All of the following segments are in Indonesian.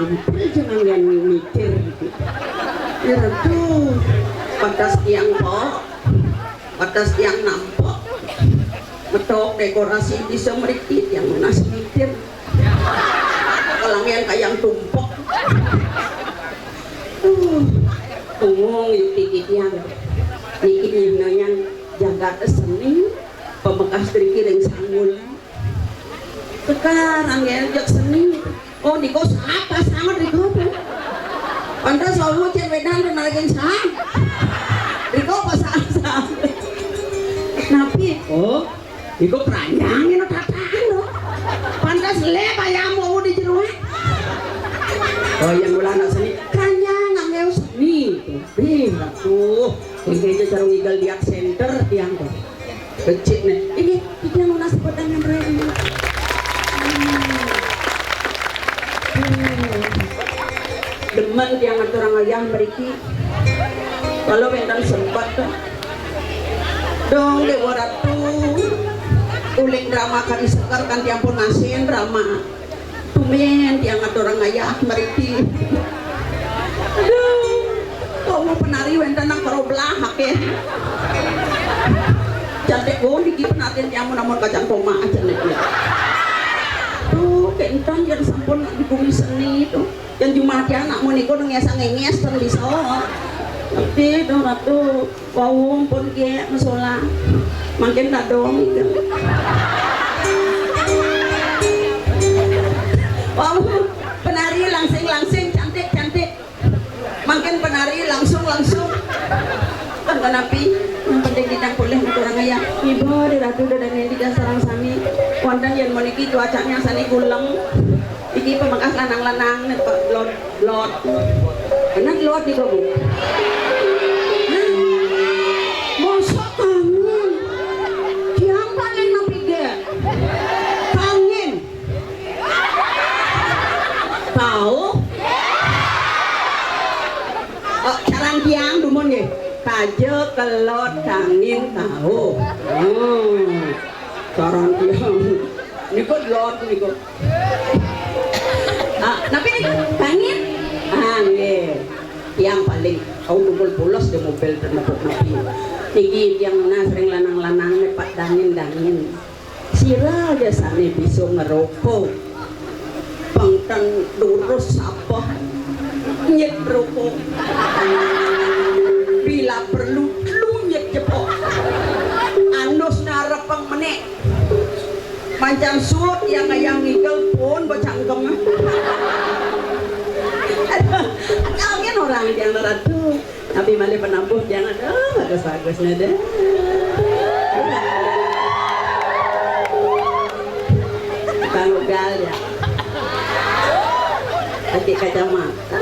tampil jangan yang mikir gitu. Ya tuh batas tiang pok, batas tiang nampok, betok dekorasi bisa merikit yang lunas mikir. Kalau yang kayak tumpok, tunggu yuk dikit yang mikir yang jaga seni, pembekas terikiring sanggul. Sekarang ya jak seni, oh di kos apa sama di kos? Pantas selalu cewek dan narikin sah, di kos pasang sah. Napi, oh, di kos peranjangin tataan lo. Pantas lepa yang mau di jeruan. Oh yang bulan nak seni, keranjang nggak mau seni, tuh, kayaknya cara ngigal di center tiang tuh, kecil nih, ini dia lunas pertanyaan rem. Demen tiang orang ayam beriki, kalau bentar sempat tuh, dong dewa ratu, uling drama kali sekar kan tiang pun ngasin drama. Tumen yang orang ayah meriki. Aduh, kau mau penari wenten nang karo belahak ya. Cantik gue diki penarian yang namun kacang koma aja nih. Tuh kentan yang sampun di bumi seni itu. Yang cuma dia anak moniko nges kan bisa. Tapi dong ratu, wawung pun kayak masalah. Makin tak dong itu. Wow, penari langsing cantik. Makin penari langsung. Kan kenapi yang penting kita boleh orang ayah. Ibu di ratu dan di sarang sami. Wonten yang meniki cuacanya sani guleng. Iki pemangkas lanang-lanang nih pak lot. Benar lot di kamu. Masa kangen? Siapa yang napi ge? Kangen. Tahu? Oh, carang tiang dumun ya. Kaje kelot kangen tahu. Carang tiang. Niko lot niko. Tapi kangen. Nggih. Tiang paling kau nunggu bolos di mobil ternepuk nabi. Tinggi tiang mana sering lanang-lanang nepat dangin. Sira aja sana bisa ngerokok. Pangtang lurus apa nyet rokok bila perlu nyet jepok anus narapang menek mancang suut yang ngigel pun bacangkem kangen orang yang ratu tapi malah penampuh jangan bagus nada tanggal ya pakai kacamata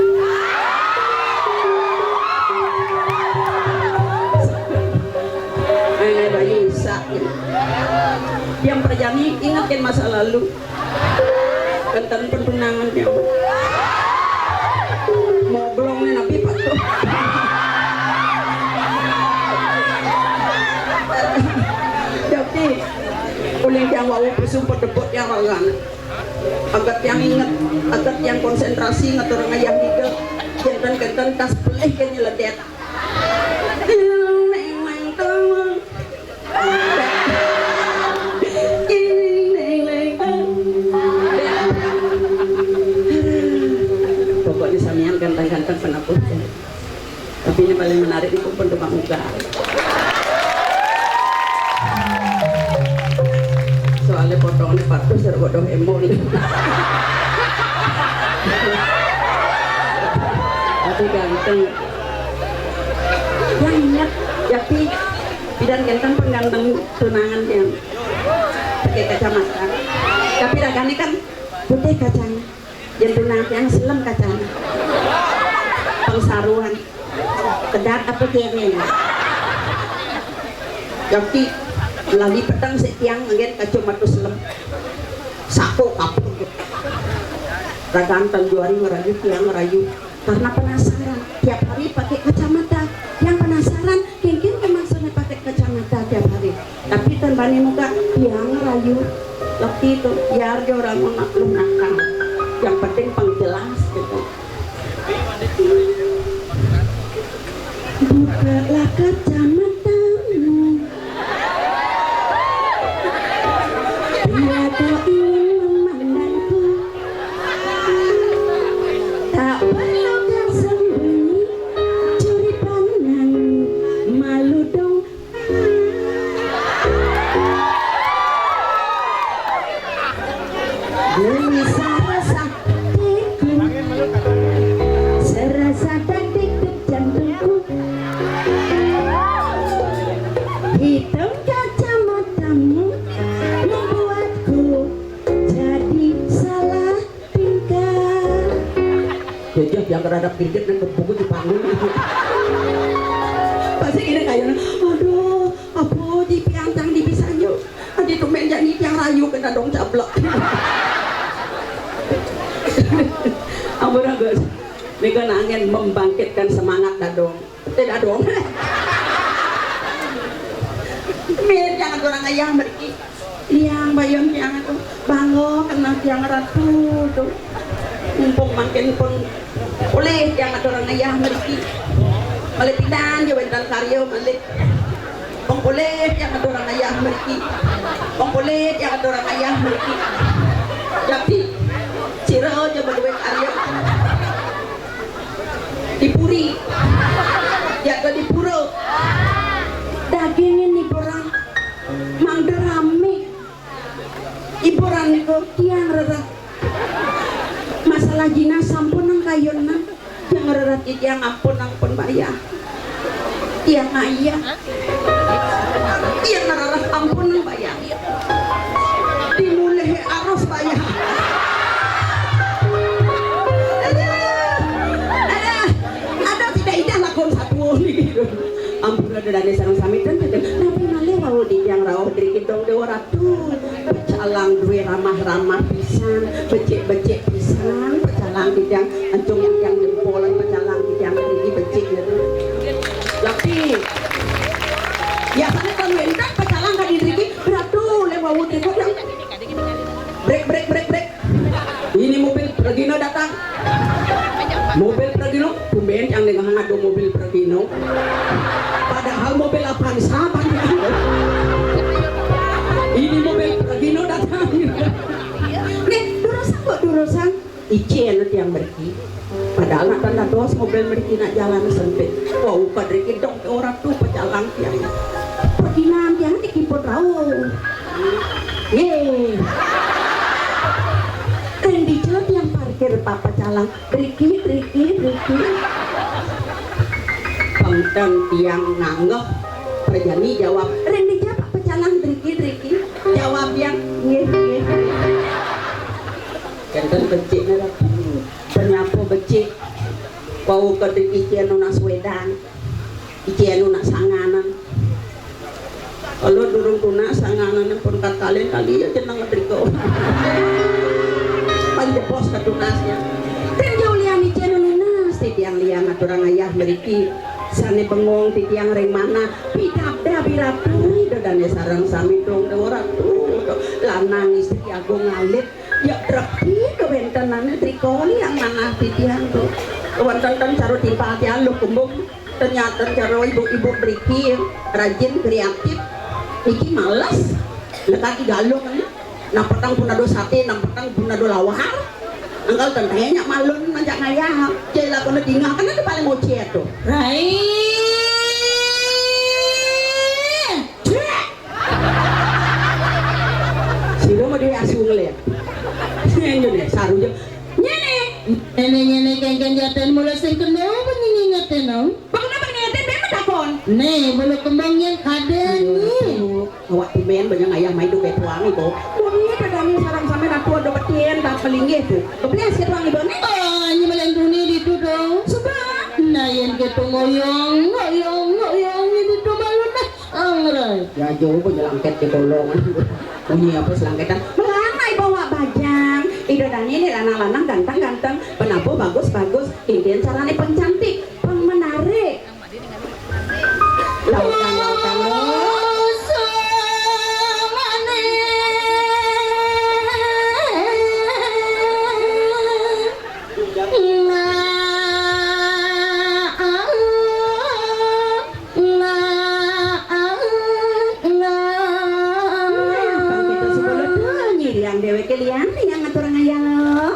bayi sakit yang perjami ingatkan masa lalu tentang pertunangannya mau belongnya nabi patuh jadi uling yang wau pesumpah debut yang ragan agat yang ingat agat yang konsentrasi ngatur ngayang hidup kenten tas pelih ke nyeledet pokoknya samian ganteng-ganteng penaput tapi ini paling menarik itu pun tukang muka soalnya potongnya patuh serbodoh emol tapi ganteng yang ingat jadi bidan ganteng pengganteng tunangan yang pakai kacamata tapi raganya kan putih kacanya yang tunang yang selam kacanya pengsaruan kedat apa kirinya jadi lagi petang setiang ngeliat kacamata selam sako kapur raganteng juari ngerayu tiang ngerayu karena penasaran tiap hari pakai kacamata yang penasaran mungkin kemasannya pakai kacamata tiap hari tapi tanpani muka tiang ngerayu waktu itu biar dia orang mau nakal yang penting pengjelas gitu Belah kacamatamu tiada ingin memandangku, tak perlu kau sembunyi curi pandang, malu dong. Gelisah rasa hatiku, serasa detik-detik jantungku, hitam kacamatamu membuatku jadi salah tingkah. Jajah yang terhadap pinggir dan berbuku di panggung itu. Pasti ini kayaknya, aduh, apa di piantang di bisanyo, adi tumen jadi tiang rayu kena dong cablok. Ampun guys, mereka angin membangkitkan semangat dadong, tidak dong. Mir jangan orang ayah mereka, liang bayam jangan tuh bangun kena tiang ratu tuh, mumpung makin pun boleh jangan orang ayah mereka, balik pindah jauh dan karya balik, boleh jangan orang ayah mereka, boleh jangan orang ayah mereka, jadi ciro coba duit karya dipuri, jaga dipuro, dagingnya nih borang, mangderame, iburan itu tiang rerat, masalah jina sampun nang kayona, yang rerat itu yang ampun bayar, tiang ayah, tiang rerat ampun nang bayar, dimulai arus bayar. Ampun ada dari sarang samitan tapi malih wau di yang rawuh dari kidong dewa ratu pecalang duwe ramah-ramah pisan becik-becik pisan pecalang di yang ancung yang jempolan pecalang di yang iki becik gitu. Tapi biasanya kan mendak pecalang ka diriki ratu le wau di yang break. Ini mobil Pragino datang. Mobil Pragino, tumben yang dengan ngadu mobil Pragino. Padahal mobil Avanza banyak. Ini mobil Pragino datang. Nih, durusan. Icen yang berki. Padahal nak tanda dos mobil berki nak jalan sempit. Wow, kadriki dong ke orang tuh pecalang tiang. Perginan tiang dikiput rawuh. Yeay. Rendi celot yang parkir papa calang Riki Pangteng tiang nanggeh perjani jawab Rendi jawab papa calang Riki jawab yang nggih kenten becik ternyata becik bau kedek icianu nak Swedan icianu nak sanganan kalau durung tuna sanganan pun kali ya jeneng ngetriko panjepos ketunasnya kan jauh liang icianu nunas titiang liang aturang ayah meriki sane bengong titiang ring mana pidabda biratu dadane sarang sami dong dewaratu lanang istri agung ngalit ya trepi kewentenane trikoli yang mana titiang tuh kewentenan caro timpal tiang lu kumbung ternyata caro ibu-ibu beriki rajin kreatif iki malas lekati galung nah petang pun ada sate, nah petang pun ada lawar engkau tentanya malun manjak ngayah jela kena tinggal kan itu paling moci itu rai siro mau dia asu ngeliat nyene sarunya nyene kengken jaten mulai sing kenal apa ngingetin no kenapa ngingetin memang takon nih bulu kembangnya kaden nih awak timen banyak ayam main duke tuang itu ini kadang sarang sampai ratu ada petien tak pelinggi itu kebelas ke tuang itu nih oh ini malah dunia itu dong sebab nah yang gitu ngoyong ini tuh malu nah angrai ya jauh punya langket di kolongan punya apa selangketan melanai bawa bajang itu dan ini lanang-lanang ganteng penabuh bagus Indian caranya pencantik menarik lautan Baik kalian yang ngatur ngayalo.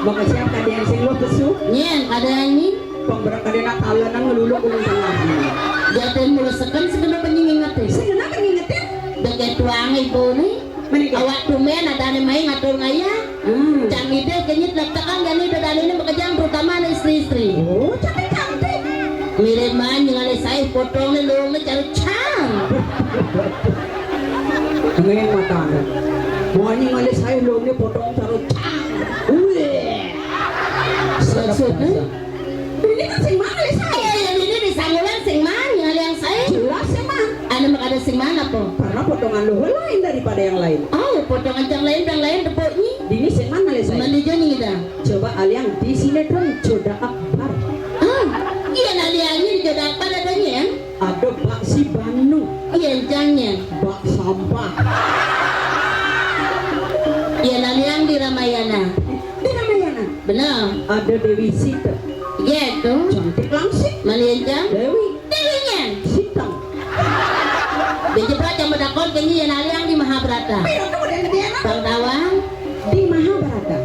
Baka siya kadian sing lo kesu. Nyen ada ini Pembera kadena talanan ngeluluk ulun tengah. jatuh mulasakan segala penyingingatin. Segala pengingetin. Dekat tuang ibu nih. Menikah. Awak tumen ada nih main ngatur ngaya. Cang ide kenyit letakkan gani dan ini bekerjaan terutama istri-istri. Oh, cantik-cantik. Mirip man yang ada saya potong nih lu cari cang. Ngayon mata na. Buhanin nga saya lo ni potong taruh. Maksudnya? Ini kan sing mana saya? Yang ini disanggulan sing mana yang saya? Jelas sih mah. Ada makada sing mana po? Karena potongan lo lain daripada yang lain. Oh, potongan yang lain tepuknya. Ini sing mana le saya? Mandi joni kita. Coba aliang di sinetron Joda Akbar. Ah, iya naliannya di jodoh apa adanya ya? Ada Bak Si Banu, Iya jangnya. Bak Sampah. Iya naliang di Ramayana. Di Ramayana Benar. ada Dewi Sita, Iya tuh. cantik langsing. Malian jang. Dewi Dewinya. Sitang. Bejebrat yang berdakon kayaknya ya naliang di Mahabharata. Pero kemudian dia Bang Tawang. di Mahabharata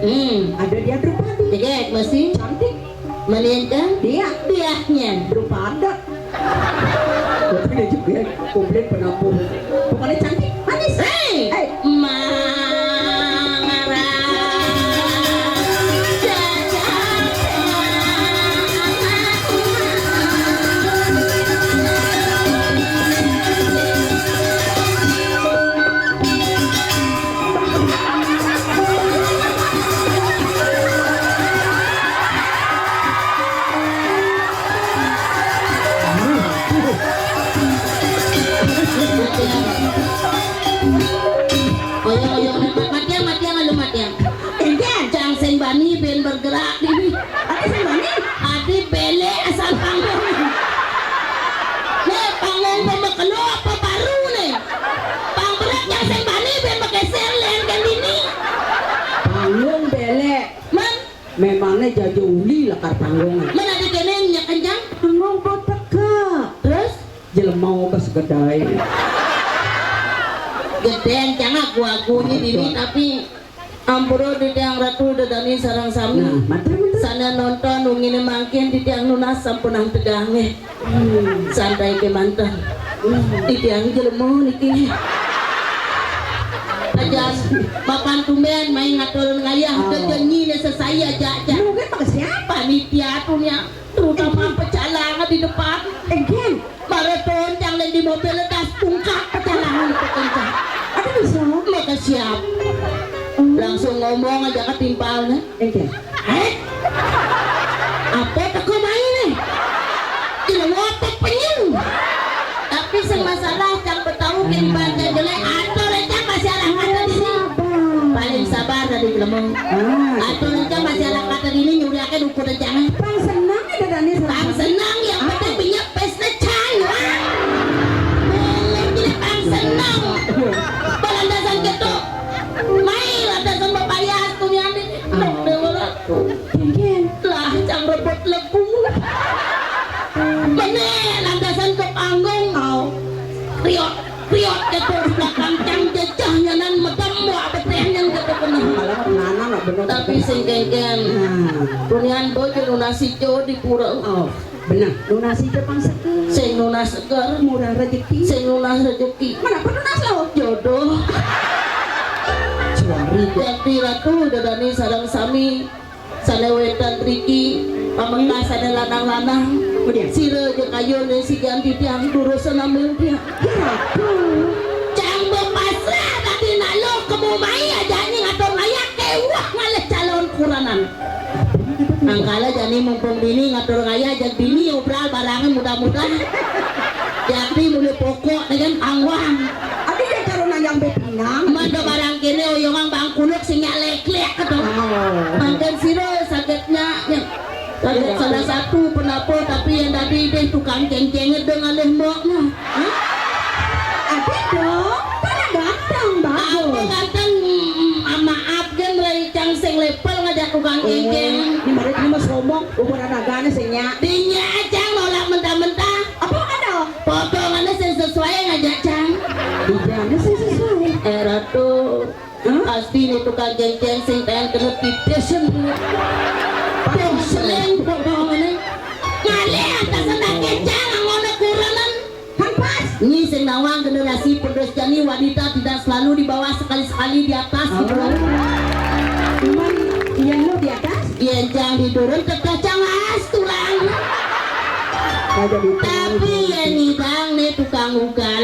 ada dia Drupadi, Degek masih. cantik. Malian jang. Dia Diahnya. Drupada. Tapi dia juga komplit penampung. Pokoknya cantik, manis. Hei. Mangara. Matiang lalu matiang. Enten, Cang sing bani ben bergerak di ada sing mana? adi bele asal panggung. Nih panggung pembekalo apa baru nih? Pangberat yang sing bani ben pakai serlen kali ini. Panggung belek. Man, Memangnya jajo uli lakar panggungan. man ada kene nya kencang. Panggung poteka. Terus Jelemau bas gedai. gedean cang aku ini tapi ampuro di tiang ratu dadani sarang sami. Nah, mantap. Sana nonton ungine mangkin di tiang lunas sampun ang tegange. Santai ke mantan. Di tiang jelemu niki. Ajan makan tumben main ngatur ngayah kejenyi ne sesaya aja. Mungkin pakai siapa? Panitia tunya terutama pecalangan di depan. Enten, Maraton yang lain di mobil tas tungkak pecalangan pekencang. ada bisa. Maka siap. Langsung ngomong aja ketimpalnya. Enten, Apa teko main nih? Dilotot penyu. Tapi sing masalah cang betahu kini baca jelek atau recang masyarakat tadi ini. Paling sabar tadi ngomong. Atau recang masyarakat tadi ini nyuriakan ukur rencana. Pang senang ada dani Pang senang yang penting punya pesta cang. Jadi pang senang. Balandasan gitu. Main landasan babayas tuh yang kena. Kalau nana nak bener. Tapi sing kengken. Punian bojo lunasi jo di pura. Oh, benar. Lunasi Jepang seger. Sing lunas segar, Murah rezeki. sing lunas rezeki. Mana lunas lo? Jodoh. Suari. Jadi ratu dadani sarang sami sanewetan triki pamengkas ada lanang-lanang. Kemudian Sire jeung ayeuna si ganti tiang durusan ameun dia. Cang bepasrah tadi nalo kemu mai aja nih ngatur layak kewah ngaleh calon kuranan. Angkala jani mumpung dini ngatur ngaya jag dini obral barangan mudah-mudahan. Jadi mulai pokok dengan angwang. Adi dia caruna yang bepinang. Manda barang kene oyongan bangkuluk sing nyalek-lek ketok. Mangken sire sakitnya sakit salah satu penapo tapi yang tadi deh tukang ceng-cenget dengan lemboknya. Adi dong, karena ganteng Aku bagus. ganteng maaf kan rai cang sing lepel ngajak tukang ceng-ceng. Di mana ini mas ngomong, umur anagana sehnya. Dinya cang nolak mentah-mentah. Apa ada? Potongannya sing sesuai ngajak cang. Di mana sih sesuai? Ratu pasti nih tukang ceng-ceng sing pengen kena titesen. Selain potongannya ngalih atas senang kecang ngono kuranan. Kan pas. Ini sing nawang generasi penerus jani wanita tidak selalu di bawah sekali-sekali di atas gitu. Cuman dia lo di atas. Iya jang didurun ke kacang as tulang. Ada di Tapi ya nih bang nih tukang ugal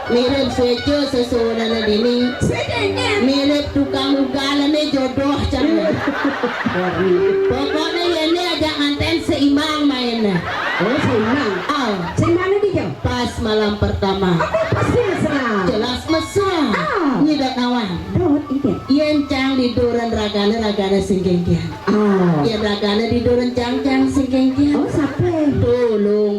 mirip sejo sesuatu dini. Mirip tukang ugal nih jodoh cang. Pokoknya ya ini aja nganten seimbang mainnya. Oh, seimbang. Oh, Seimbang dia. pas malam pertama. Pasti mesra. Jelas mesra. Nyidak nawang. Dot ini. Yen cang diduran ragana sing genggian. Yen ragana diduran cang sing genggian. Oh, sampai. Tolong.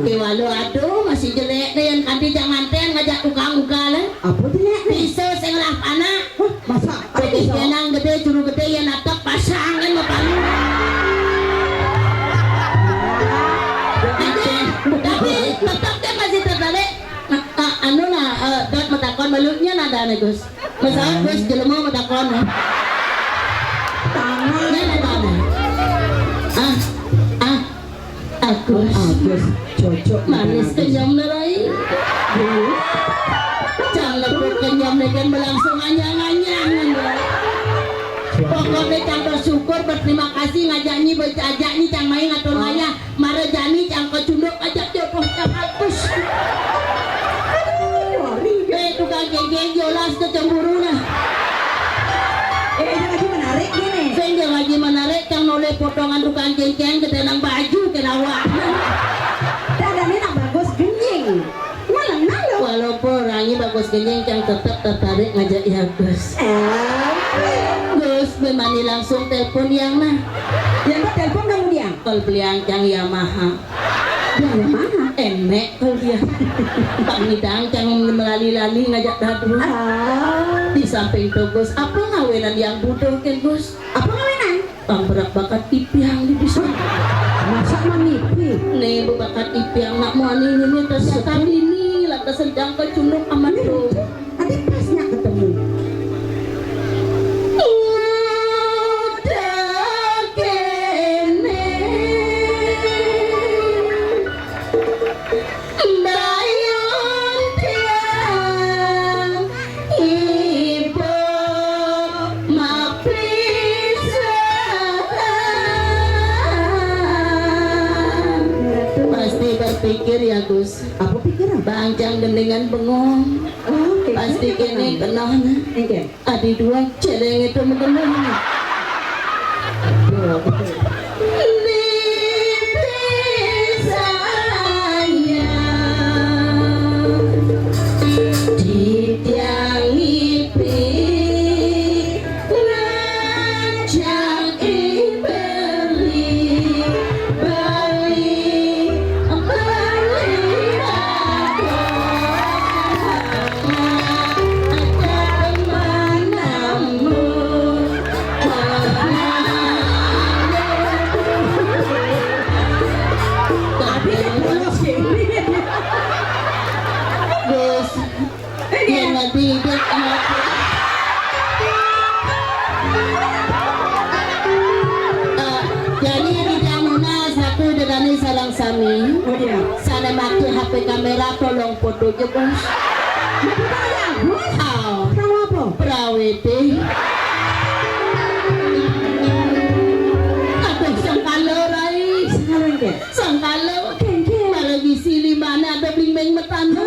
Kewalu aduh masih jelek deh yang kanti jangan ten ngajak tukang ugal. Apa jelek nih? Pisau sing lah panah. Masa? Ada Jadi pisau? jenang gede juru gede yang natak pasangan mapan. Tapi tetap dia masih tertarik. Anu nah, dot matakon balutnya nada nih Gus. Masa Gus jelema matakon. Tangan. Nada. Agus. Cocok. Manis kenyam nerai. Cang lepuk kenyam nekan berlangsung anyang-anyang. Pokoknya cang bersyukur berterima kasih ngajaknya berajak cang main ngatur ngaya. Mara jani cang kecunduk ajak jodoh cang altus. Tukang geng-geng jolas kecemburu nah. Ini lagi menarik gini. Saya lagi menarik cang noleh potongan tukang geng-geng ke dalam baju ke lawak. Dadanya nak bagus genying. Malang nalo. Walaupun orangnya bagus geng cang tetap tertarik ngajak ya Gus. Gus memani langsung telepon yang nah. Yang telepon kamu dia. Kalau beliang cang Yamaha. Yang mana? Emek kalau dia. Pak Nidang cang melali-lali ngajak dadu. Di samping itu Gus, apa ngawenan yang butuh kan Gus? Apa ngawenan? Bang berak bakat tipiang di bisa. Masa menipi? Nih bakat tipiang nak mau ini ternyata ini lantas sedang kecunduk amat tuh. Nanti pasnya ketemu. Pikir ya Gus, Apa pikiran? bangcang gendingan bengong. Pasti kene kenal Oke. adi dua celeng itu mengenang. Dia nggak bibit. Jadi di jamuna satu dengan sarang sami. Oh iya. Sana make HP kamera tolong foto je bos. Kamu apa? Prawete. Aduh sangkalo rai. Sekarang ke? Sangkalo. Malah bisi limana ada blimbeng metanda.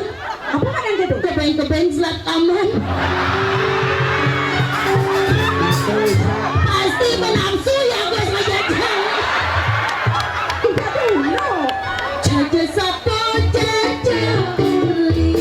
Apa kan yang gitu? Kebeng selat taman. Pasti menafsu ya guys ngajak. Tidak dulu. Jaja satu jaja beli.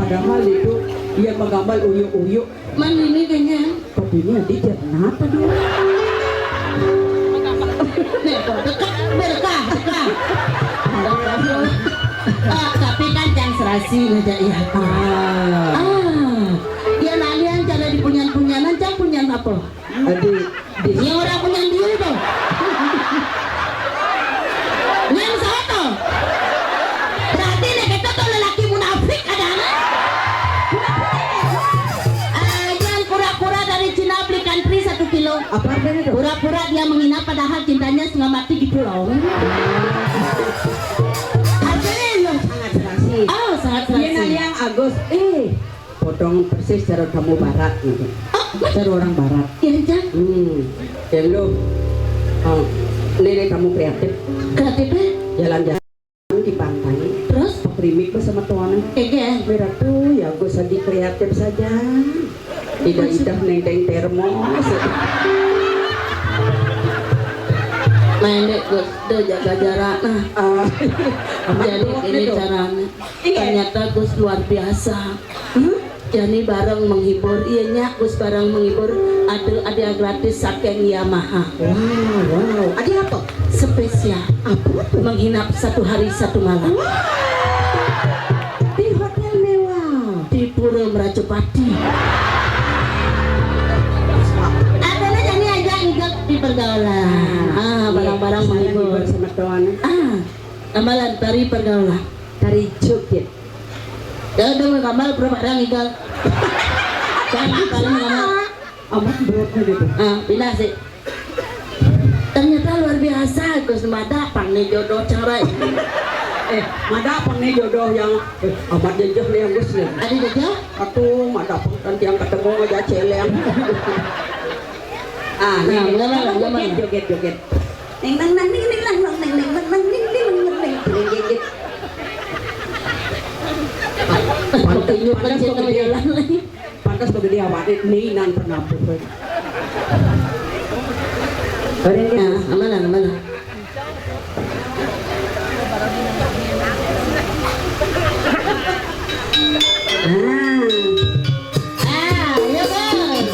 Padahal itu dia menggambar uyuk-uyuk. Man ini kayaknya. Tapi ini nanti kenapa dia? Dekat berkah. Tapi kan jangan serasi aja ya. Ya nalian cara di punyan-punyanan jangan punyan apa? Ini orang punyan dia tuh. Yang satu. Berarti nih kita tuh lelaki munafik ada. Yang pura-pura dari Cina belikan tri 1 kilo. Apa artinya itu? Pura-pura dia menghina padahal cintanya setengah mati di pulau. Artinya sangat serasi. Oh sangat Dia serasi. yang Agus. Potong persis cara kamu barat gitu. Cara orang barat. Iya Cang. Dan lo, nenek kamu kreatif. Kreatifnya? Jalan-jalan di pantai. Terus? Primik bersama tuan. Kayaknya. Merah tuh ya gue sedih kreatif saja. Tidak neng termos. Mendek gue udah jaga jarak. Nah, jadi ini caranya. Ternyata Gus luar biasa. Jadi bareng menghibur, iya nyak Gus bareng menghibur. Ada gratis saking Yamaha. Wow. Ada apa? Spesial. Apa tuh? Menginap 1 hari 1 malam. Di hotel mewah. Di Pura Merajapati. Adanya jadi aja ikut di pergaulan. Barang-barang menghibur. Bersama tuan. Amalan tari pergaulan. Dari joget. Ya udah kamal barang ikut. Jangan kalian ngamal. Amat beratnya gitu. Pindah sih. Ternyata luar biasa Gus Mada pandai jodoh cerai. Mada apa nih jodoh yang amat jejak nih yang Gus nih. Ada jodoh? Aku mada nanti yang ketemu aja celeng. Joget. Neng pantas tuh dia awak ini nan pernah pun. Aman. Ya bos.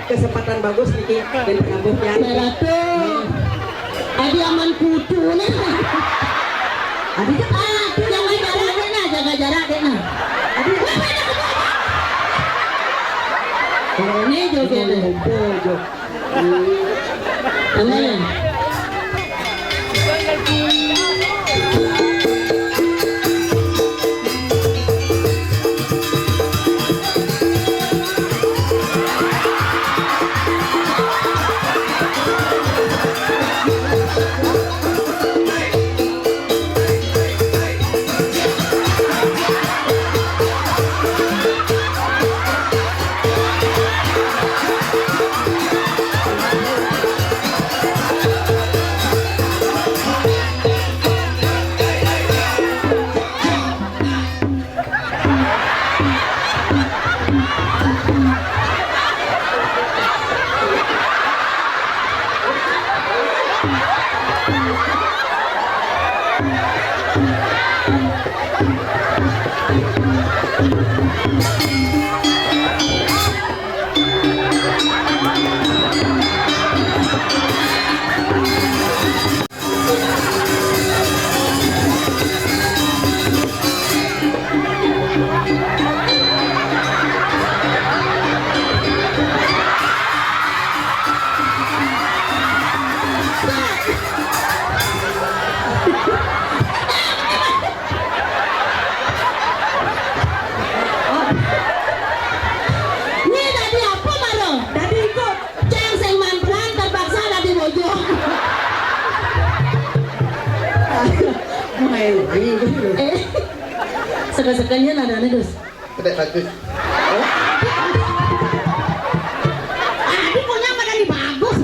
kesempatan bagus nih dan pengampuhnya. Berarti adi aman kudu nah. Adi Jaga jarak deh nah, jaga jarak deh nah. adi Ini joget deh. joget. Amin. Ini tadi apa Maro? Tadi ikut. Cang sing manteran terpaksa tadi bojo. Main lagi gitu. Sekali-sekalinya nadanya dus. Tidak bagus. Adi punya mana nih bagus.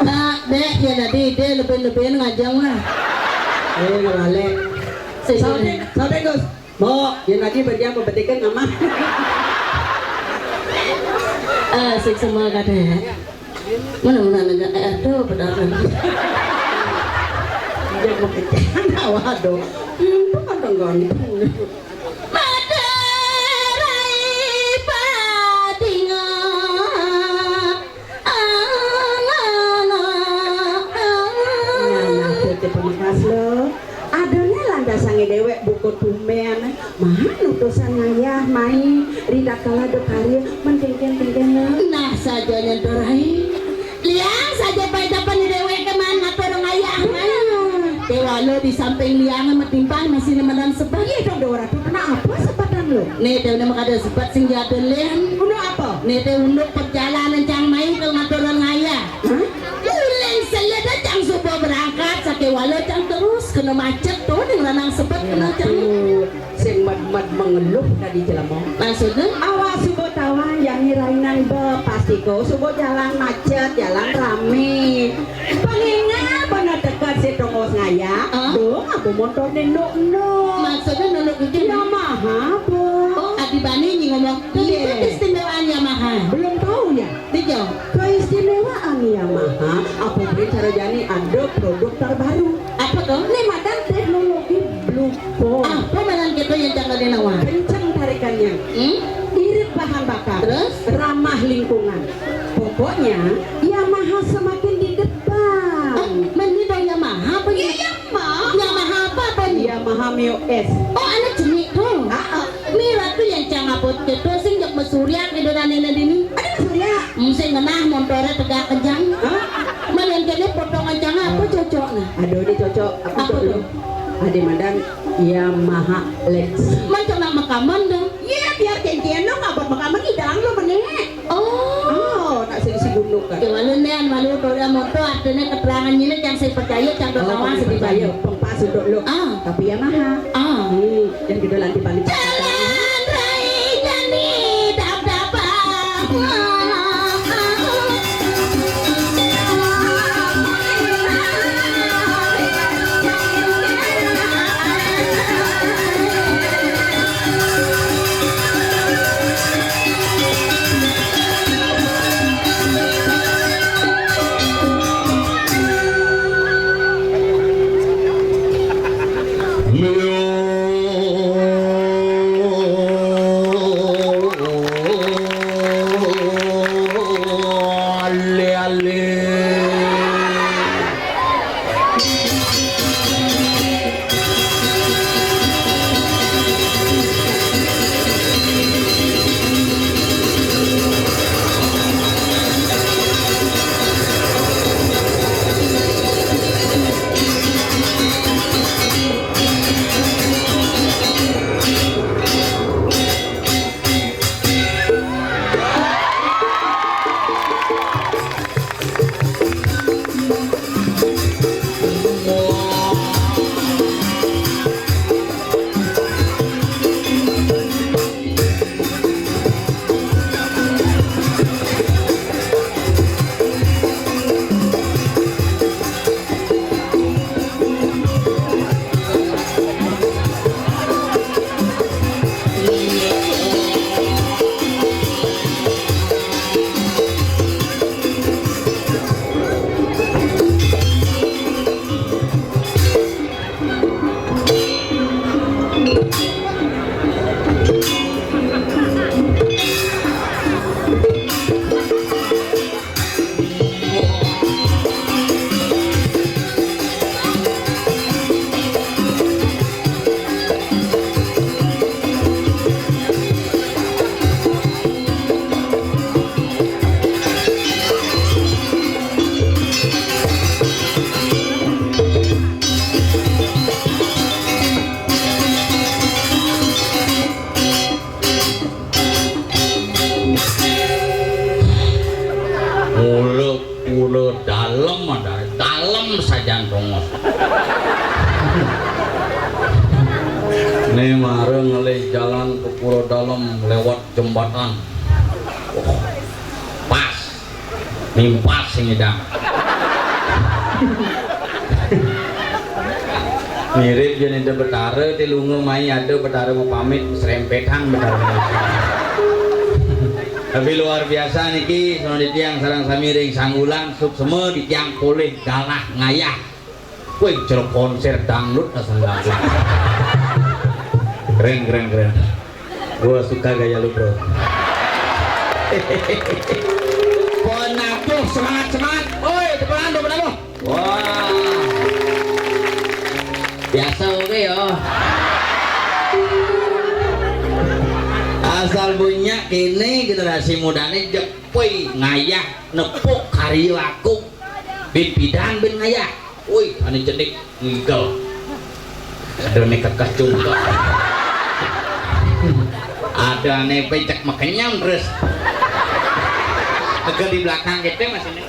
Nah, dek ya tadi dia lebih-lebihin ngajang lah. Ngalale. Saudara Gus. Mo, yang lagi berdiam membetikan nama. Asik semua kata. Mana negara aduh pedang. Dia membetikan waduh. Bukan dong ganteng. Materai padinga Nah, putih pemakas lo. Adanya landasannya dewek buku tumen. Mah nutusan ngayah main. Rida kala do karya mentengken-tengken. Nah saja nyenturai liang saja baik dapat di dewe kemana torong ayah dewa lo di samping liang metimpang masih nemenan sebat Iya dong dora tuh kenapa sebatan lo? nih teh udah makada sebat sing jatuh liang Udah apa? nih teh untuk perjalanan cang main ke ngaturang ayah Hah? mulai seleda cang subuh berangkat sakit walau cang terus kena macet tuh di ranang sebat kena cang Tuh, sing mad mengeluh tadi jelemo. maksudnya Awas subuh tawan yang ngirainan be pasti kau subuh jalan macet, jalan rame. Pengingat bener dekat si tongos ngaya. Dong, aku motor nendok no. maksudnya nolak itu Yamaha bo. oh adi bani nyi ngomong Iya. itu keistimewaan Yamaha Belum tahu ya. dijauh Keistimewaan Yamaha, apa beri cara jani ada produk terbaru. apa tuh Limatan teknologi Blue Ball. apa malah gitu yang jangan dinawan Kencang tarikannya. Irit bahan bakar, Terus? ramah lingkungan. Pokoknya Yamaha semakin di depan. meni dong Yamaha apa Iya ya? Yamaha. Yamaha apa nih? Yamaha Mio S. Oh anak jenik tuh Ah, Mira tuh yang cangapot gitu sing jok mesurya ke donane dini ada surya. sing ngenah montore tegak kencang Hah? malah kene potongan cang apa cocok nah Aduh ini cocok. Aku Apa cocok tuh? dulu. Ade mandan Yamaha Lex. macam nak makaman dong Iya biar kencian lo nggak buat makaman idang lo menek. oh Oh, nak sih gunung kan. malu nih malu kalau moto artinya keterangan ini yang saya percaya cang donawan sedih percaya banyak pempas untuk lo. Ah. Tapi Yamaha. Yang gitu lanti balik. Jalan raya jani dalam saja tongos. Nih mareng ngelih jalan ke pulau dalam lewat jembatan. Oh, pas, nimpas ini dah. Mirip jenis ada betara, di lunga mai ada betara mau pamit serempetan betara. Tapi luar biasa niki, sono di tiang sarang samiring sanggulan sub semua di tiang poleh galah ngayah. Wih, cerok konser dangdut asal dangdut. Keren. Gua suka gaya lu bro. Ponaku semangat. Oi, depan lo. Wah. Biasa oke yo. Asal bunyak kini generasi muda ini jepui ngayah nepuk kari laku bidan ben ngayah. Wih, ane jenik ngigel. Ada nih kekeh cungkok. Ada nih pecek makenyam terus. Agak di belakang gitu masih nih.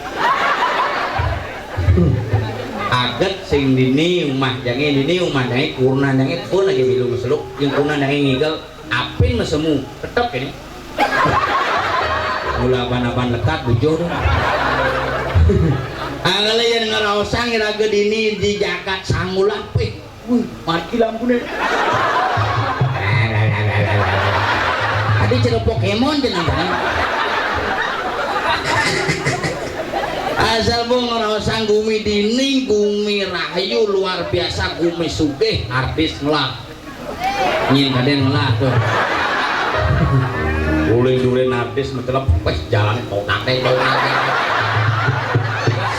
Aget sing dini umah jange dini umah jange kurna jange pun lagi bilu seluk yang kurna jange ngigel apin mesemu tetap ini mula apan lekat bujur agak yang ngerosang agak dini di jakat sangulan wih mati lampu nih tadi cerita Pokemon jenang asal bu ngerosang gumi dini gumi rahayu luar biasa gumi sugih artis ngelak nyin kaden ngelak tuh guling artis mencelep wes jalan kotak deh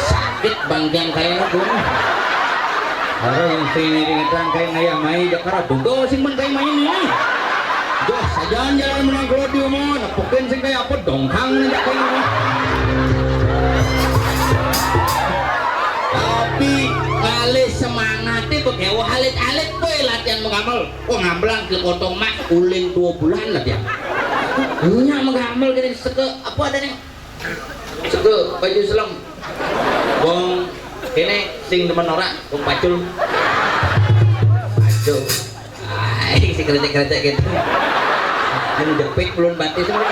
sakit bangkian kayak itu ada yang sini ringetan kayak ngayah mai jakara duga sing men kayak main ini jos sajaan jalan menang kalau dia mau nepukin sing kayak apa dongkang nih kayak ini tapi kali semangatnya bekewa alit-alit boy latihan mengamal ngambelang ke potong mak uling 2 bulan latihan nyak mengamal gini seke apa ada nih seke baju selam bong ini sing temen ora bong pacul si kerecek gitu ini jepit belum batis semua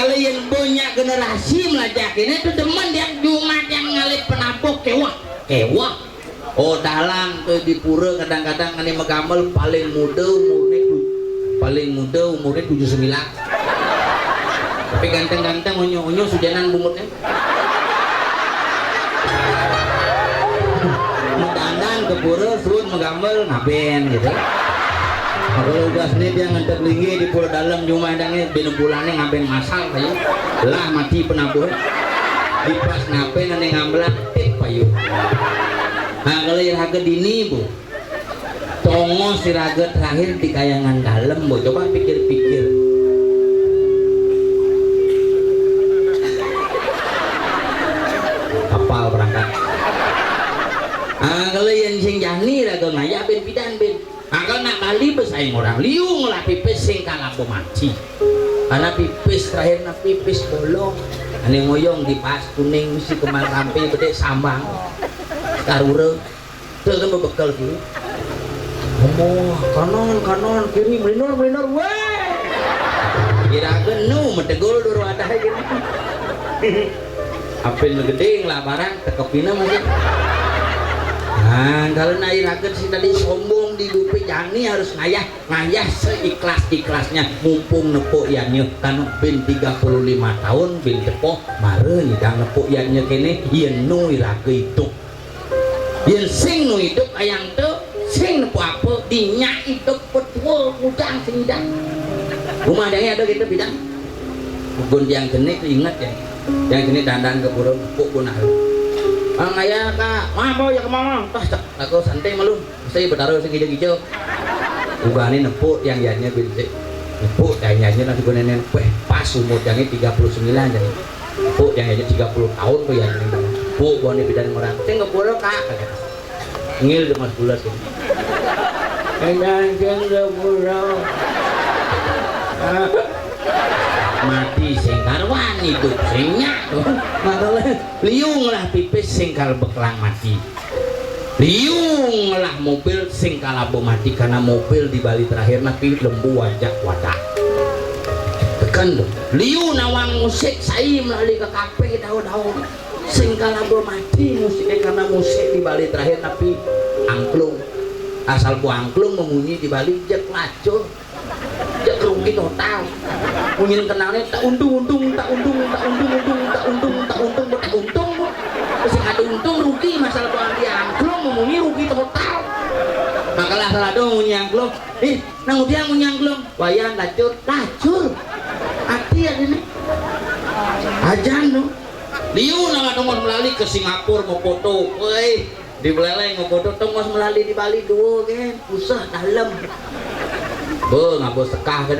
kalian banyak generasi melajakin itu teman yang Jumat yang ngalih penapuk kewa oh dalang tuh di pura kadang-kadang ini megamel paling muda umurnya 79 tapi ganteng-ganteng onyo sujanan bumutnya mutandan ke pura sun megamel ngaben gitu Kalau ugas nih dia ngantek linggi di pulau dalam cuma adanya bina bulannya ngapain masal kayu lah mati penabuh di pas ngapain nanti ngambelan tip kayu. Nah kalau yang harga dini bu tongo siraga terakhir di kayangan dalam bu coba pikir-pikir kapal berangkat. Kalau yang sing jani raga ngaya ben pidan ben. Kalau nak bali bersaing orang liung lah pipis sing kalapo mati. Karena pipis terakhir na pipis bolong. Ane ngoyong di pas kuning mesti kemal sampai bedek sambang. Karure. Tuh kan berbekal gitu. Kanon kiri melinor weh. Kira genu metegol dulu ada gini. Apel gede lah barang tekepina masih. Nah, kalau naik rakyat sih tadi sombong di dupe jani harus ngayah seikhlas-ikhlasnya mumpung nepuk iannya kan bin 35 tahun bin tepok mare nyidang nepuk iannya kene yen nu iraga itu yen sing nu hidup ayang tuh sing nepuk apa dinyak hidup betul udang sing hidang rumah ada gitu bidang gun yang jenik ingat ya yang jenik dandan ke burung nepuk punah ayah kak, mau ya kemana? Aku santai malu, saya bertaruh sing hijau-hijau. Ugani nepuk yang ianya bintik, nepuk yang ianya nanti gue nenek, pas umur yang 39 jadi, nepuk yang ianya 30 tahun tuh yang ini, nepuk gue nih bidan orang, saya nggak boleh kak, ngil di mas bulat ini, nggak boleh. Mati singkarwan hidup singnya masalah liung lah pipis singkal beklang mati liung lah mobil singkal abo mati karena mobil di Bali terakhir napi lembu wajah wadah tekan dong liung nawang musik saya melalui ke kafe daun-daun singkal abo mati musiknya karena musik di Bali terakhir napi angklung asal bu angklung memunyi di Bali jek lacur jek rugi total punyin kenalnya tak untung terus ada untung rugi masalah tuan dia angklung memunyi rugi total makalah salah dong munyi angklung nang dia munyi angklung wayan lacur hati ya ini ajan no liu nang ada melalui ke Singapura mau foto di beleleng mau foto tongos melalui di Bali dua kan usah dalam ngabo sekah kan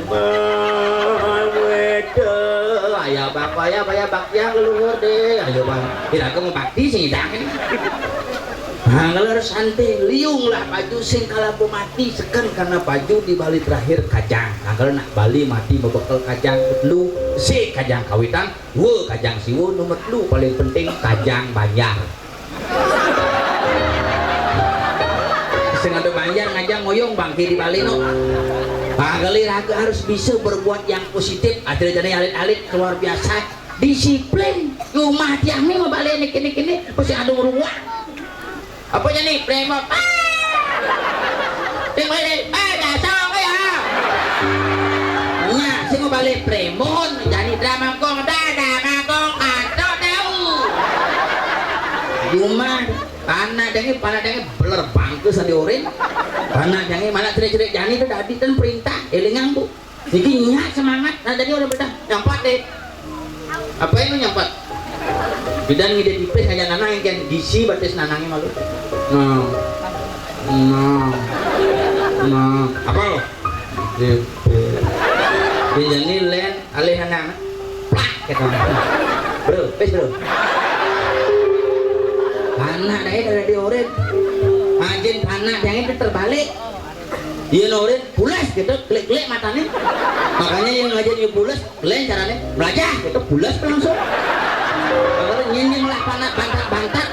ayah bakya leluhur deh ayo bang kira mau bakti sih dah ini nah kalau harus santai liung lah baju sing kalapo mati sekan karena baju di Bali terakhir kajang nah kalau nak Bali mati membekal kajang lu si kajang kawitan kajang siwo nomor lu paling penting kajang banjar sing ada banjar ngajang ngoyong bangki di Bali no kali raga harus bisa berbuat yang positif akhirnya jadi alit-alit luar biasa disiplin rumah tiangnya mau balik ini pasti ada ruang apa jadi premo dasar ya nya sih mau balik premon jadi drama kong atau tahu rumah panah dengan beler bangku sadiorin panah dengan mana cerik-cerik jani itu tadi dan perintah elingan bu jadi nyak semangat nah jadi udah bedah nyampat deh apa itu nyampat bidan ngide tipis aja nanang yang kan disi batis nanangnya malu nah apa lo bidan ini len alih nanang plak gitu bro panah dari diorin ajin panah yang itu terbalik dia norin pulas gitu klik matanya makanya yang ngajin yang pulas kalian caranya belajar gitu pulas langsung kalau nyinying lah panah bantat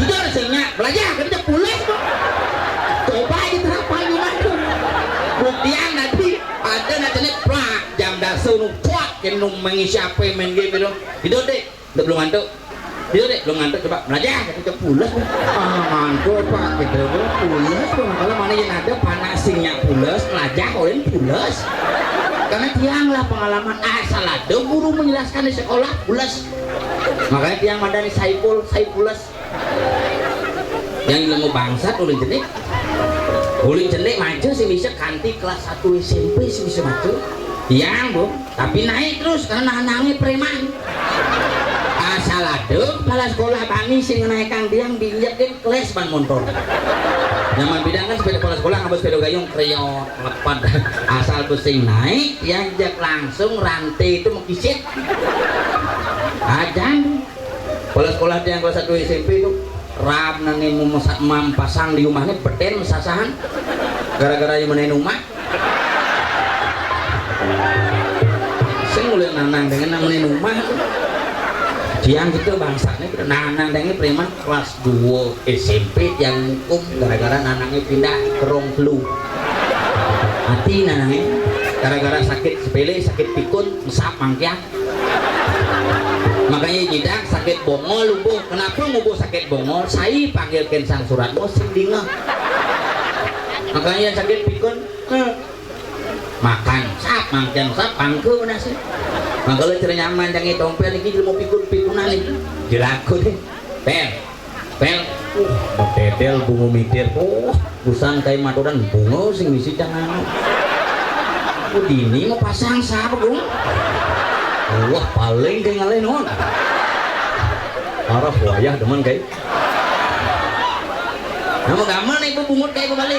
tidur sehingga belajar gitu pulas kok coba diterapkan gimana buktian nanti ada nanti plak jam dasar numpuk yang mengisi apa main game itu tidur deh belum ngantuk dia deh belum ngantuk coba belajar kita pulas ngantuk pak kita pulas kalau mana yang ada panasnya pulas belajar oleh pulas karena tiang lah pengalaman asal ada guru menjelaskan di sekolah pulas makanya tiang madani Saipul pulas yang ilmu bangsat oleh jenis Ulin cenek maju sih bisa ganti kelas 1 SMP sih bisa maju. Yang bu, tapi naik terus karena anaknya preman. Asal ada kepala sekolah kami sing naikkan diang diinjekin kelas ban motor. Zaman bidang kan sepeda kepala sekolah ngabas sepeda gayung kriot lepat. Asal pusing naik diajak langsung rantai itu mengkisit. Ajan kepala sekolah yang kelas 1 SMP itu rab nanti pasang di rumahnya beten sasahan gara-gara yang menaik rumah. Saya mulai nanang dengan namanya rumah diang gitu bangsanya udah nanang dengan preman kelas 2 SMP yang hukum gara-gara nanangnya pindah ke rong flu hati nanangnya gara-gara sakit sepele sakit pikun mesap mangkiang makanya jidak sakit bongol lumbuh. Kenapa lumbuh sakit bongol? Saya panggilkan sang surat musim dingah makanya sakit pikun makan sap mangkian sap pangke nasi makanya cara nyaman jangan tompel ini mau pikun-pikunan nih jelaku deh pel tetel bunga mitir busan kayak maturan bunga sing bisi jangan dini mau pasang siapa dong wah paling tinggalin non arah wayah teman kayak nama gaman ibu bungut kayak kembali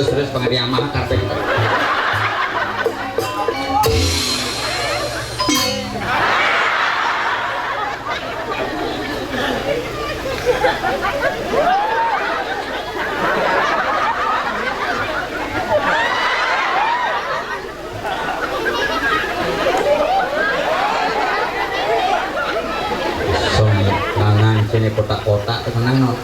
terus pengadil mahal karpet itu tangan sini kotak-kotak tenang no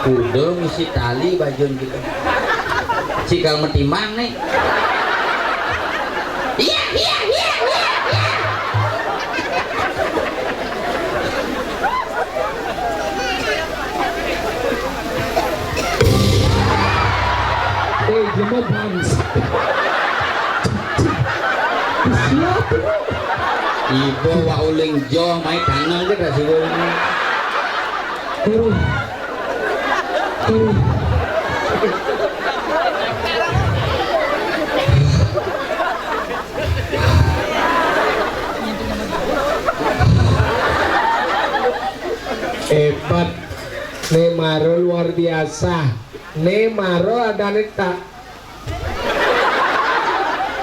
udah ngisi tali bajun gitu cikal metimang nih iya jemur bangsa ibu wa uling jo mai tanang kita sih hebat. Nemaro luar biasa. Nemaro ada neta.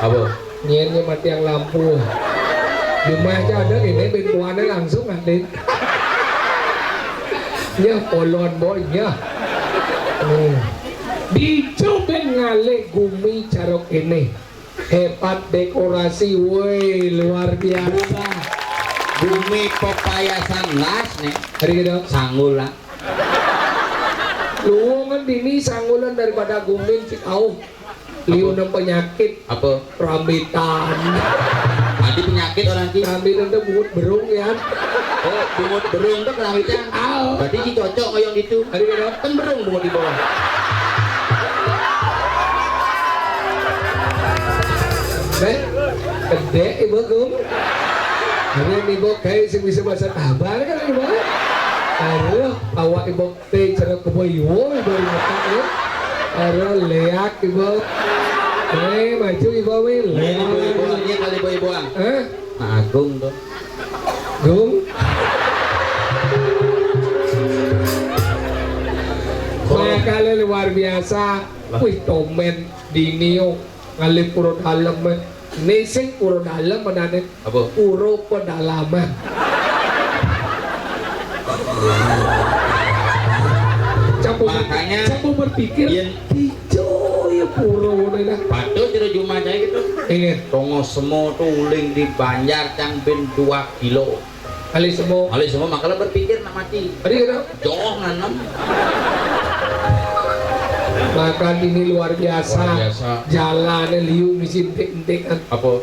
Apa? Nyennya mati yang lampu. Di rumah aja ada ini bentuannya langsung ngadin. Ya polon boynya. Dicoba ngale gumi carok ini. Hebat dekorasi, woi luar biasa. Bumi pepaya sanglas nih. Hari gitu. Sanggula. Lu kan dini sanggulan daripada gumin si kau. Liu ng penyakit Apa? rambitan. Ada penyakit orang ki. Rambitan itu bungut berung ya. Oh, bungut berung tuh kelambitan. Au. Berarti ki cocok koyong itu. Hari gitu. Kan berung bungut di bawah. Ben, gede ibu gum. Hari ini ibu kayak sih bisa bahasa kabar kan ibu. Aduh, awak ibu teh cara kebayu ibu mata ya. Aduh, leak ibu. Maju ibu wih. Ini ibu-ibu, ini kali ibu-ibu. Agung tuh. Gum. Makanya luar biasa. Wih, tomen dinio ngalih puro dalam. Neseng puro dalam menane. Apa? Puro pedalaman. Makanya Campur berpikir Iya. hijau ya puro nih. Patut tidak cuma saya gitu. Ingat Tongo semua tuh uling di Banjar cang ben 2 kilo. kali semua. Kali semua makalah berpikir nak mati. Tadi kita Jauh nanam. makan ini luar biasa. Luar biasa. Jalannya liu misi entek kan. Apa?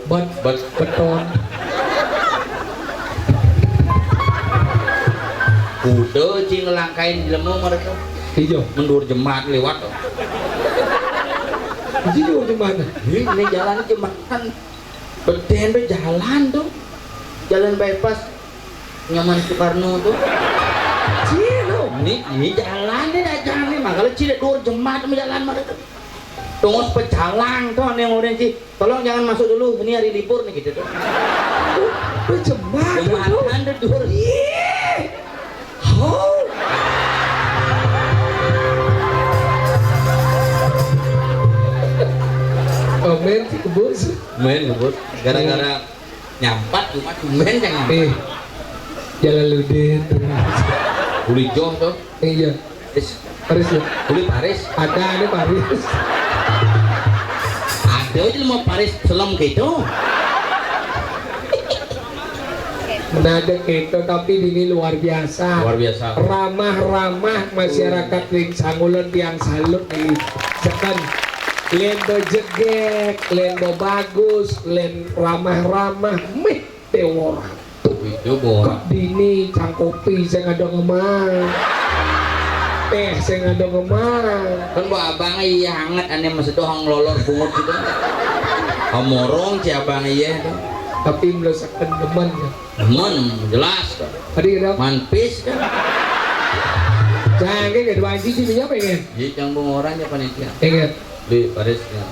Beton. Kuda cing ngelangkain di lemu mereka. Hijau. Mendur jemaat lewat. Hijau di mana? Ini jalan jemaat kan beden be jalan tuh. Jalan bypass Nyaman Soekarno tuh. Cino. Ini jalan nih dah jalan nih makanya cile dur jemaat sama jalan mereka. Tunggu pecalang tuh yang orang sih. Tolong jangan masuk dulu. Ini hari libur nih gitu tuh. Berjemaat. Jemaatan tuh dur. Oh. Men si kebus. Men ngebut gara-gara nyampat cuma men yang nyampat. Jalan Ludin. Uli joh tuh. Iya. Paris ya. Uli Paris. Ada Paris. Ada aja mau Paris selam gitu. Nada gitu tapi ini luar biasa. Luar biasa. Ramah-ramah masyarakat ring Sangulan tiang salut nih. Sekan lendo jegek, lendo bagus, len ramah-ramah, meh dewa. Itu boh. Kok dini cang kopi saya ngadong emang. Teh saya ngadong emang. Kan buat abang iya hangat aneh masih doang lolor bungut gitu. Amorong si abang iya tuh. Tapi melesakan demen ya. Temen jelas tuh. Tadi kira Manpis kan. jangan kayak dua anjing sih punya pengen. Jadi canggung orang ya panitia. Ingat. Beli Paris ya.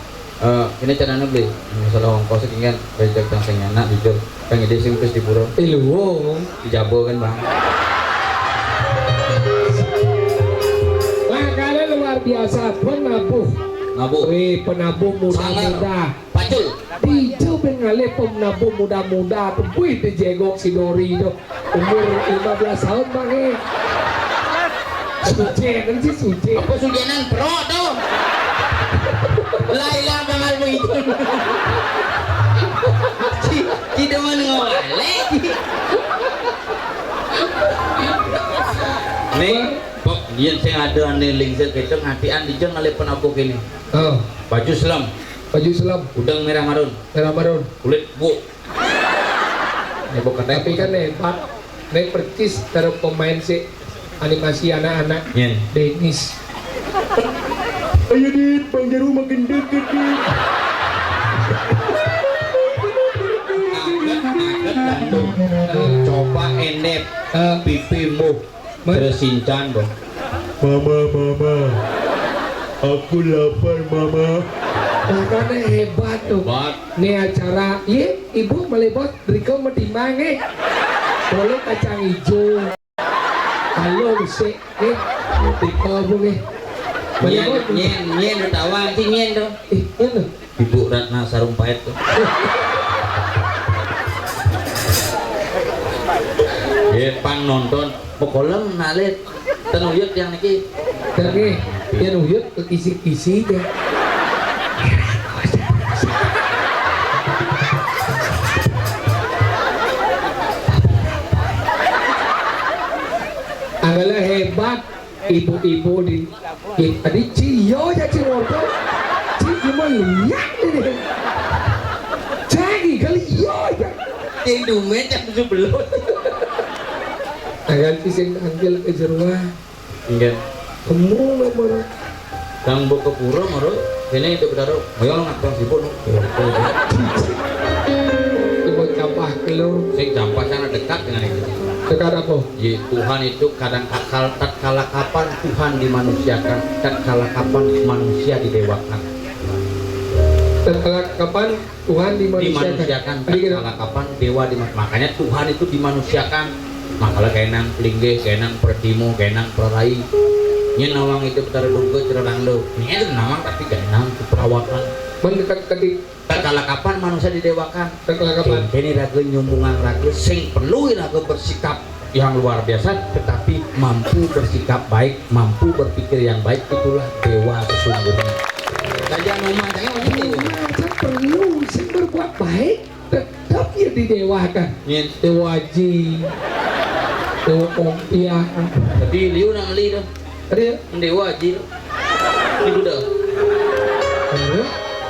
Ini caranya beli masalah ongkos ini kan bejak yang senganak jujur kan ide simpis di pura Ilu. di Jabo kan bang. Makanya luar biasa penabuh. Nabu Wih penabuh sangar muda-muda. pacul Dijauh pengalih penabuh muda-muda. Wih dijegok si Dori itu umur 15 tahun bang Sujenan sih suje. apa sujanan pro tuh Laila bangal mo itu tidak mau ngawale nih pok dia saya ada nih lingser kita ngatian di jeng ngalih penabuh ini Oh, baju selam baju selam udang merah marun merah marun. kulit bu ini bukan Tapi kan hebat. Nek percis taruh pemain si animasi anak-anak Yen. Denis. Ayo dit, Panjaru makin deket dit. Coba enep pipimu tersincan dong. Mama, aku lapar mama. Makanya hebat tuh. Hebat. Nih acara, iya ibu melebot, Riko mau dimang boleh kacang hijau. Halo sik tiko po Nyen tawang si nyen tuh. ano Ibu Ratna Sarumpait tuh. Pang nonton pokolem nalit tenuyut yang niki. Tapi yan uyot kisi-kisi deh. Anggalah hebat ibu-ibu di tadi Cio ya Cimoto cuma lihat ini jadi kali iya ya Ting dumet yang sebelum. agan pising anggil ke jerwah Iya. kamu nomor Kang buka pura maro. Ini itu benar. Ayo ngapang sibuk no. coba capah kelo Sing campak sana dekat dengan itu. sekarang apa Ya, Tuhan itu kadang tatkala kapan Tuhan dimanusiakan, tatkala kapan manusia didewakan. setelah kapan Tuhan dimanusiakan Dimanusiakan, tadi kita tatkala kapan dewa makanya Tuhan itu dimanusiakan. Makalah kainang linggih, kainang perdimu, kainang perai. Nya nawang itu betar duga cerang do. Nya nawang tapi kainang perawatan. mendekat tadi Tatkala kapan manusia didewakan? setelah kapan Ini raga nyumbungan raga sing perlu raga bersikap yang luar biasa, tetapi mampu bersikap baik, mampu berpikir yang baik, itulah dewa sesungguhnya. Raja Numacanya macam itu. Masa perlu sih berbuat baik tetap ya didewakan Yen, dewa Haji dewa Kompiah tapi liu nang li dah. tadi ya Dewa Haji. Itu dah. halo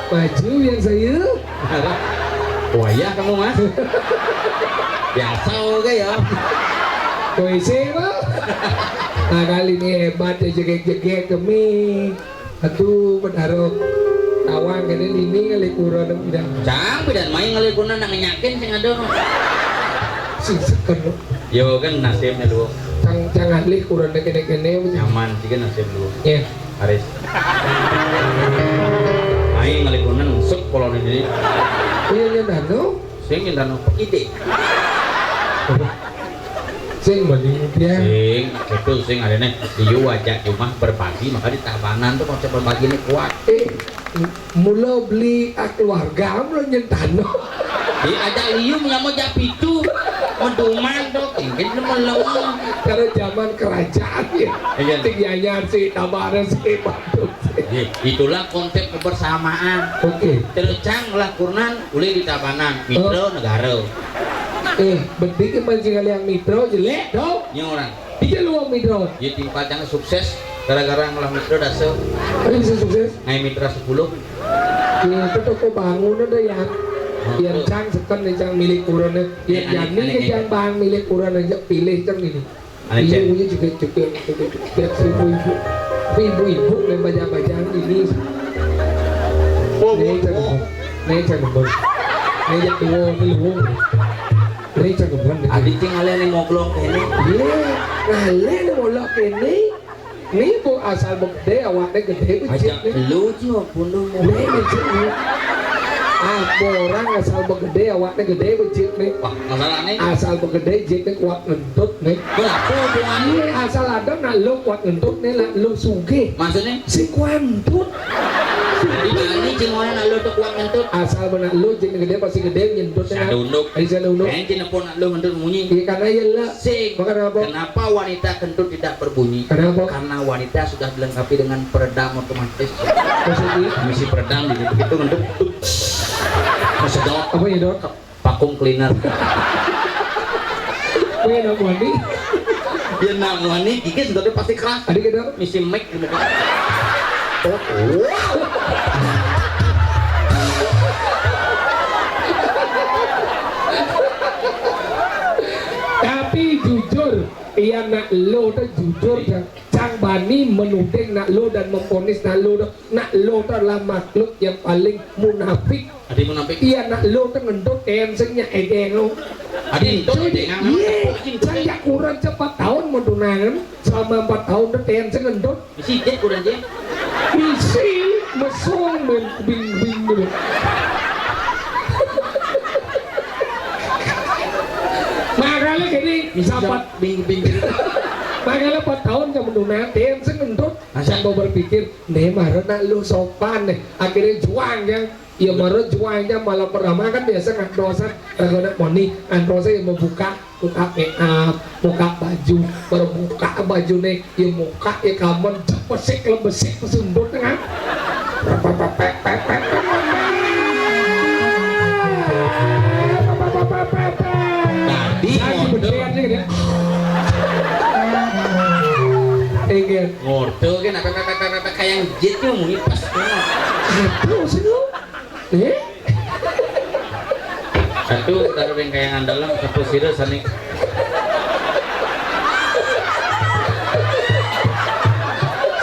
baju yang saya Wayah kamu mas. Biasa oke ya. WC bang nah kali ini hebat ya jegek-jegek kami aduh penaruh tawang kene ini kali kurang tidak Sampai dan main ngelikunan nang nyakin sing ada. sih seker Yo kan nasibnya dulu. jangan lih kurang kene Nyaman sih kan nasib dulu. ya Aris. Main ngelikunan masuk kolon ini. iya dano Sing dan ide. sing mending dia Sing itu sing ada nih. Diu wajah cuma berbagi maka di tabanan tuh konsep berbagi ini kuat. mula beli keluarga mula nyentano Di ada liu punya mau japitu. Menduman tuh ingin melong. karena zaman kerajaan ya Iya. tingginya si tabaran si Bandung Itulah konsep kebersamaan. oke Terucang lah kurnan boleh di tabanan. Mitra negara. penting mancing kali yang mitro jelek dong Ini orang. dia luang mitro Dia timpa jangan sukses gara-gara ngolah mitra dasar. tapi bisa sukses Ngai mitra 10. itu toko bangun ada yang cang sekan yang milik kurang yang jani ke yang bang milik kurang aja pilih cang ini Aneh, Cen. ibunya juga biar ibu-ibu ibu-ibu yang baca-bacaan ini Nih cang ngebon nih jak tua nih luang nih cang ngebon Adik cing alih nih ngoblong kene. iya ngalen molok ini nih bu asal gede awaknya gede becik Ajak nih lu jiwa pundu nih becik nih orang asal gede awaknya gede becik nih Wah, masalahnya asal gede jiknya kuat ngentut nih kenapa hubungannya? iya asal ada nak lu kuat ngentut nih lah lu sugih Maksudnya si kuat ngentut di mana cing orang lu tuh kuat ngentut? asal benar lu jiknya gede pasti gede ngentutnya Saya unduk. bisa unduk Kayaknya cing pun lu ngentut bunyi. iya karena ya lah Sing. maka apa Kenapa wanita kentut tidak berbunyi? Kenapa? Karena wanita sudah dilengkapi dengan peredam otomatis. maksudnya Misi peredam di itu ngentut. Sedot apa ya dok vakum cleaner. pengen aku mandi Dia nak mani gigi sedotnya pasti keras. adik ya dok Misi mic di muka. Oh, tapi jujur iya nak lo tuh jujur ya Cang Bani menuding nak lo dan memponis nak lo adalah makhluk yang paling munafik Adik munafik. iya nak lo tuh ngendut sengnya egeng lo Adik itu dengan iya saya kurang 4 tahun mau tunangan selama 4 tahun tuh seng ngendut misi jet kurang je. misi mesong men bing dulu makanya gini sahabat Bing. Makanya 4 tahun kamu donatin, saya ngendut. Saya mau berpikir, nih marah nak lu sopan nih. Akhirnya juangnya, ya marah juangnya malah pertama kan biasa nggak dosa. Kalau nak moni, dosa yang mau buka make up, buka baju, baru buka baju nih, ya muka ya kamu besik pesundut kan. Tadi ngordo Ingin ngordo kan apa kayak jet tuh muni pas aduh sih lu satu taruh yang kayak andalan satu sirah sanik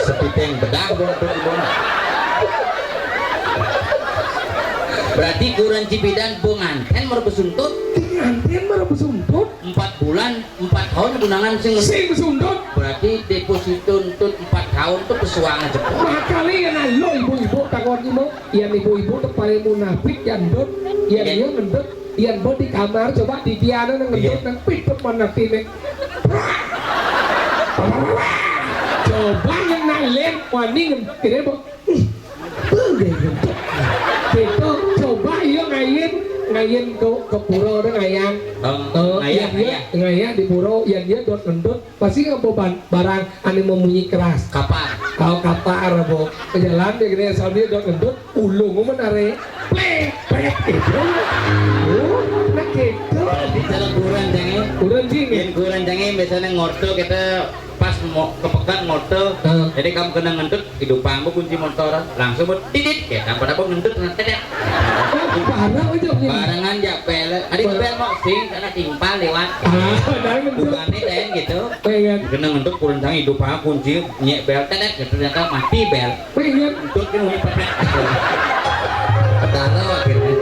sepiteng bedah dong tuh di bawah. Berarti kurang Cibidan bunganten merbesuntut anten marah besumput 4 bulan 4 tahun gunangan sing sing besumput berarti deposito untuk 4 tahun tuh pesuangan jepang makanya nah lo ibu-ibu takut ibu yang ibu-ibu tuh paling munafik yang dot yang dia ngendut yang buat di kamar coba di piano nang ngendut nang pipet mana tine coba yang nalen wani ngendut kira bu bengge ngendut itu coba iya ngayin ke pura ada ngayang ngayang di pura yang dia dot ngendut pasti nggak barang ane memunyi keras kapan kau kapar bu ke jalan dia gini asal dia dot ngendut ulung menare plek itu nak itu di dalam kurang jangan kurang jing yang kurang jangan biasanya ngorto kita pas mau kepekan ngorto jadi kamu kena ngentut hidup kamu kunci motor langsung buat titit ya tanpa apa ngentut nanti barang aja barengan japel adik bel mau sing karena timpal lewat bukannya lain gitu pengen kena ngentut kurang jangan hidup kamu kunci nyek bel tedet ternyata mati bel pengen ngentut kan punya pepet taruh akhirnya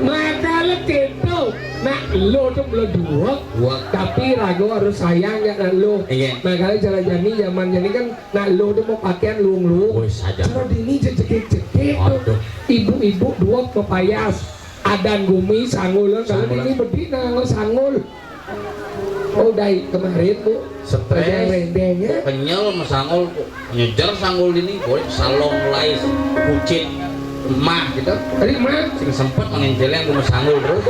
makalah gitu nak lo tuh belum dua tapi ragu harus sayang ya nak lo iya makanya jalan jani zaman jani kan nak lo tuh mau pakaian luang woi saja kalau dini jekit tuh ibu-ibu dua pepayas adan gumi sanggul kalau Sanggul. ini berdina lo sanggul oh dari kemarin bu stres rendengnya penyel masangul nyejar sanggul ini boleh salong lais kucing emah gitu tadi mah sing sempet mengenjeleng gue masangul terus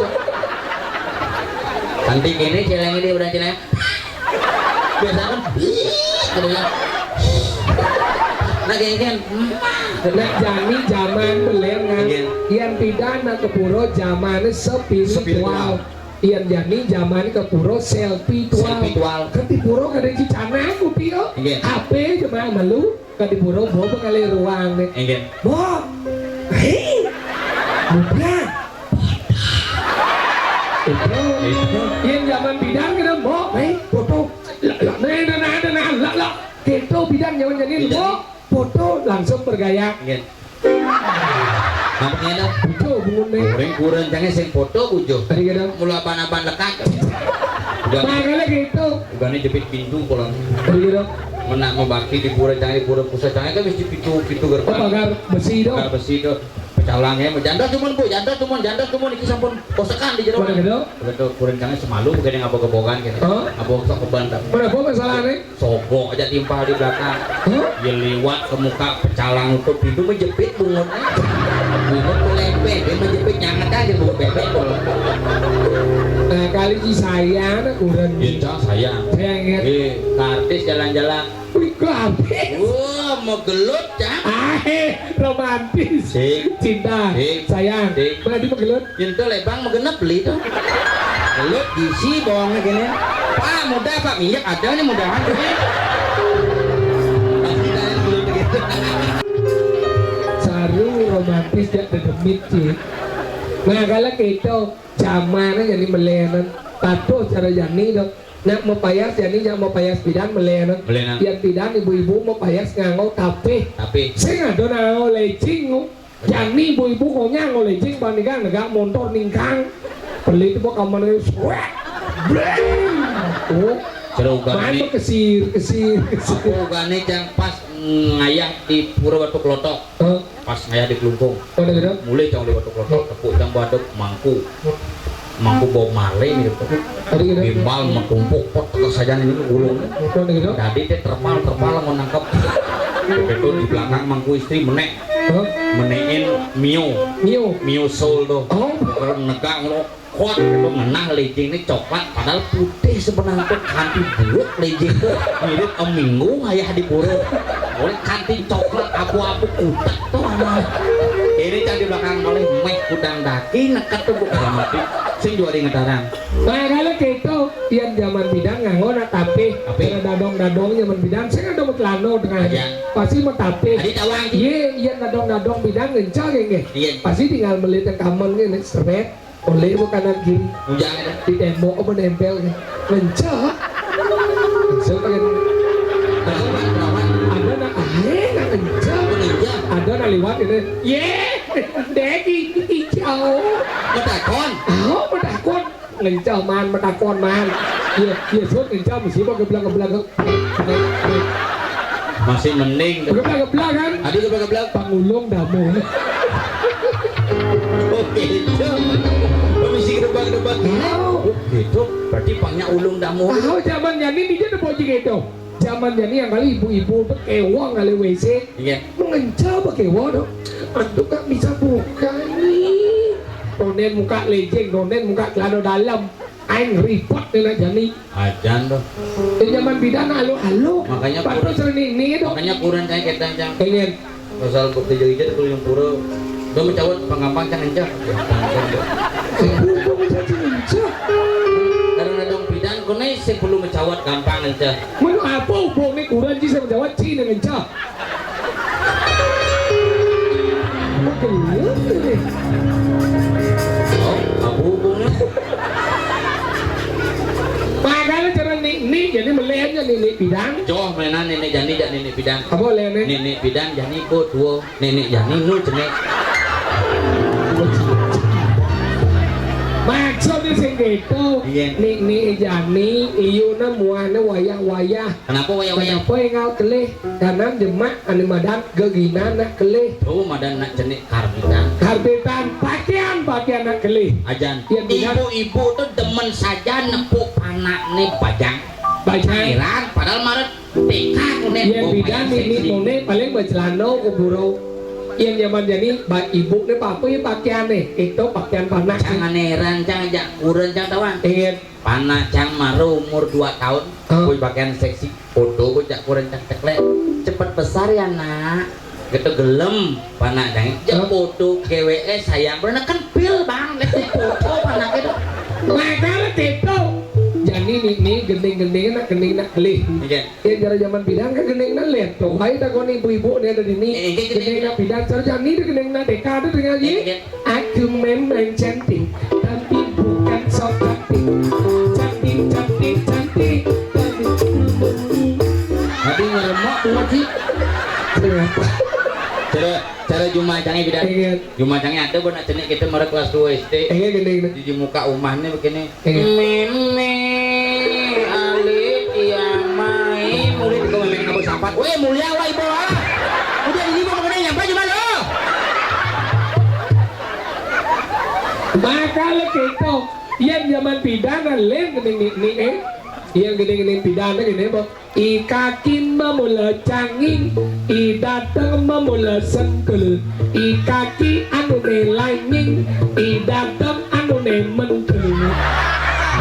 cantik ini celeng ini udah celeng biasa kan katanya nah geng nak jani zaman belengan Iya. yang pidana ke puro zaman Spiritual. spiritual yang jani zaman ke puro selfie Selfie-tual. ke di puro kada cicana aku pio Iya. HP cuma malu ke di puro bawa pengali ruang nih enggak Bob hei muda itu yang zaman bidang kita Bob hei foto lah gitu bidang zaman jadi Bidang. Bob foto langsung bergaya enggak Mampaknya dah bujo bungun nih kurang jangan sing foto bujo tadi kita mula apa-apa lekat makanya gitu Ugane jepit pintu kolam tadi kita menak membakti di pura jangan di pura pusat jangan kan mesti pintu gerbang pagar besi dong Bakar besi itu pecalangnya janda cuman bu janda cuman iki sampun posekan di jero mana gitu betul kurang jangan semalu bukan yang ngabok-ngabokan gitu Hah? ngabok sok kebantam mana gua masalahnya sogok aja timpal di belakang Hah? dia lewat ke muka pecalang untuk pintu menjepit bungunnya bungut melepet dia menjepit nyangat aja bungut bebek kalau nah kali ini saya nak kurang Cinta sayang saya ingat kartis jalan-jalan wih habis wah mau gelut cak romantis sing cinta Sing. sayang Sing. mana di pegelut Cinta lebang mau genep beli tuh gelut diisi bawangnya gini pak mudah pak minyak ada nih mudahan tuh pasti dah yang gelut gitu saru romantis ya demit sih nah kalau gitu zamannya jadi melenan tato cara jani dong nak mau payas jani jangan mau payas bidan melenan Melenan. yang bidan ibu-ibu mau payas nganggo tapi tapi saya nggak ada nganggo lecing jani ibu-ibu kau nganggo lecing bandingkan nggak motor ningkang beli itu mau kamar swag oh cerugan main ini kesir aku gane yang pas ngayah di pura batu kelotok pas ngayah di kelungkung udah gitu mulai jangan di batu kelotok tepuk yang baduk mangku mangku Bob Marley gitu. Tadi gitu. Gimbal mengkumpuk pot saja ini gulung. Betul gitu. Jadi dia terpal mau nangkep. Itu di belakang mangku istri menek. Hah? Menein Mio soul tuh. Oh. Kalau negak lo kuat itu menang lejeng ini coklat padahal putih sebenarnya tuh kanti bulat lejeng tuh mirip minggu ayah di pura oleh kanti coklat abu-abu kutak tuh anak ini yang di belakang oleh meh kudang daki nekat tuh bukan mati sing jual di ngedarang. Nah kalau gitu yang zaman bidang nganggo tapi dadong zaman bidang saya kan telano dengan Aja. pasti mau tapi Adi tawang iya dadong bidang ngencang Iya. pasti tinggal melihat yang kamen ini serbet oleh bu kanan kiri ujang ada di tembok apa nempel ngencang pengen ada nak ngencang ada nak lewat ini deki hijau Medakon medakon ngencang man iya suốt ngencang mesti mau geblang masih mending geblang kan Adi geblang pangulung damu oke mesti gedebak gitu berarti pangnya ulung damu zaman ini dia udah bocil gitu zaman ini yang kali ibu-ibu berkewang kali WC iya mengencang berkewang dong aduh gak bisa buka nih nonen muka lejeng nonen muka celana dalam aing repot dengan jani ajan tuh di zaman bidan halo Makanya baru kurang. sering ini dong makanya kurang kayak ketang cang pengen pasal bukti jadi tuh yang pura udah mencawat pengampang cang encah ibu bisa cincang karena dong bidan kone sebelum mencawat gampang encah mana apa hubungnya kurang sih sama jawab cina ngencang oh abu hubungnya makanya cara nih jadi melihatnya nih bidang coh mainan nenek jani dan nenek bidan apa lene nenek bidan jani ko duo nenek jani nu cenek maksudnya sing gitu Iya. nih jani iyuna muana wayah kenapa waya-waya kenapa yang ngau kelih karena jemak anu madan gegina nak kelih oh madan nak cenek karbitan karbetan pakaian nak kelih ajan Iya, bidan. ibu-ibu tuh demen saja nepuk anak nih pajang baca Iran padahal maret TK kunet yang bidan ini none paling bercelana kuburo yang zaman jadi ibu nih papa ya pakaian nih itu pakaian panak jangan heran cang jak kurang cang tawan ingin panak cang maru umur 2 tahun Oh. kuy pakaian seksi foto kuy jak kurang cang ceklek cepet besar ya nak gitu gelem panak cang jak foto GWE sayang bener kan pil bang lihat foto panak itu makanya itu jadi nih gending nak kelih iya ya cara zaman bidang kan gending nak lihat tuh hai tak kau ibu-ibu dia ada di sini gending nak bidang cara jadi nih gending nak deka ada dengan dia aku memang cantik tapi bukan sok cantik tapi ngeremak lagi kenapa cara Jumat canggih bidang ingin Jumat canggih ada benar cenek kita mereka kelas 2 SD gending di muka rumahnya begini Iya. Meme alit yang main murid kau memang kamu sapat weh mulia wah ibu ah udah ini mau mengenai nyampe cuma lo makanya gitu yang zaman pidana lain gending yang gending pidana gini bang i kaki memula canging i datang memula sengkel i kaki anu ne lightning i datang anu ne mentul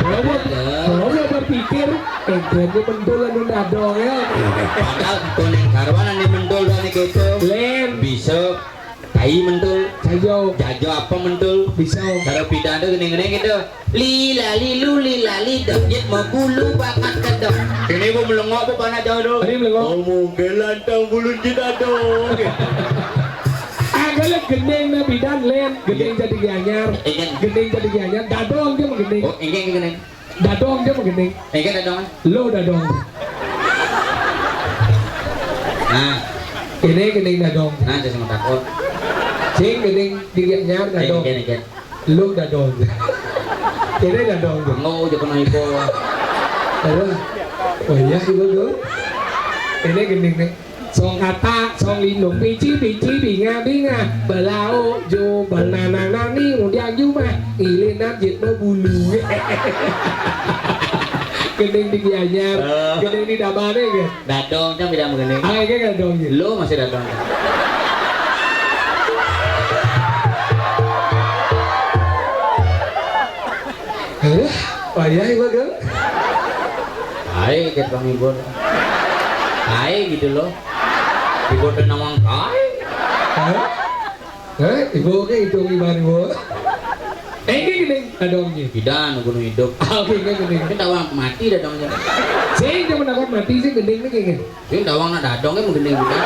Kamu berpikir kayaknya mentul anu dadong ya padahal kuning karwana nih mendol dan gitu len bisa kai mendol jajo jajo apa mendol bisa cara pidana gini-gini gitu lila lilu lila lidah jit mau bulu bakat kedok ini mau melengok apa panas jauh dulu Ini melengok. mungkin lantang bulu jita dong agaknya gending na bidan len gending jadi gianyar ingin gending jadi gianyar dadong dia mau gending oh ingin dadong dia mau gending ingin ada dong lo dadong nah ini gending dadong nah jadi sama takut sing gending gianyar dadong ingin lo dadong ini dadong mau jangan naik ada oh iya ibu tuh ini gending nih song kata song lindung biji binga belau jo banana nani kemudian juga ilin najit bulu gending di Gianyar gending di Dabane ke Dadong kan tidak mengenai. ah kayak gadong gitu Lo masih dadong. payah ibu kan Hai kita ngibur. Hai gitu loh. Ibu tuh nawang kai. ibu ke itu gimana ibu kayak gending gadongnya Tidak gunung hidup. oke gending Kita dawang mati dadongnya. saya jangan dapat mati sih gending nih kayaknya Ini dawang nak dadongnya mau gendeng juga.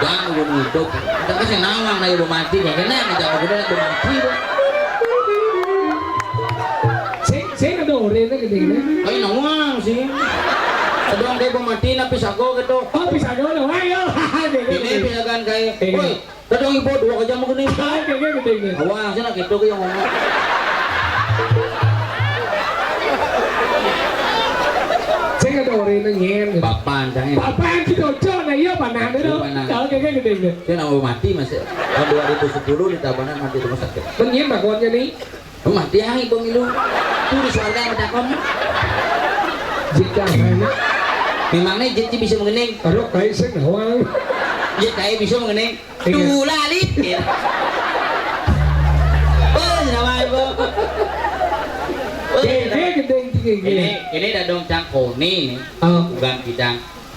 Dan gunung hidup. Kita kasih nawang na ibu mati. Kayaknya kita mau gendeng ibu mati. saya nggak tahu rena gendingnya Ay nawang sih. Dadong dia ibu mati na pisako gitu. oh bisa gimana ayo Ini pisakan kayak. Woi, dadong ibu dua kerja mau gendeng. kayak gendingnya Awas sih nak gitu kayak ngomong. saya nggak tahu rena nyen gitu Papan jangan. Papan kita cocok nah iya panah itu kalau kayak gendingnya Dia nak mau mati masih. Tahun 2010 di Tabanan mati rumah sakit. Pengen bakonnya nih Mati yang ibu milu. Tuh di surga yang berdakom. jika mana Memangnya jit bisa mengening. taruh kayak saya ngawang Jit kayak bisa mengening. Iya. Tuh lalit. Oh, nama ibu. Oh, kayak gending ini dadong cangkoni nih. oh Bukan kita.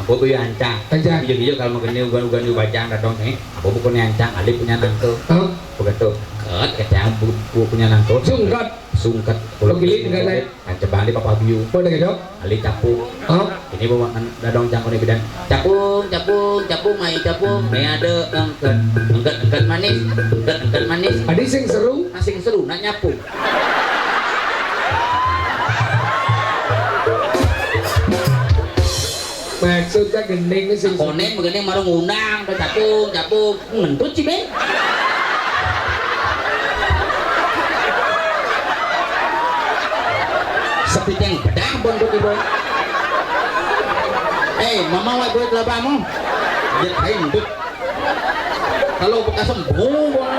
Aku punya ancang. Ancang. Hijau-hijau kalau mengening ugan bacaan dadong nih. Aku punya ancang. Ali punya nangkel. oh Begitu. Kecang punya nangkel. Sungkat. Oh, gili enggak naik. Ancebali papa biu. boleh gak dok Ali capung. oh Ini bawa dadong cangkoni bidan. Capung, mai capung. Ini ada engket manis. ada sing seru Asing seru, nak nyapu. maksudnya gending ini sing seru Konen begini marung undang, udah capung, ngentut sih ben. Sepi yang bedah bon tuh ibu. Mama wai buat labamu. Dia kain ngentut. Kalau bekas sembuh bon.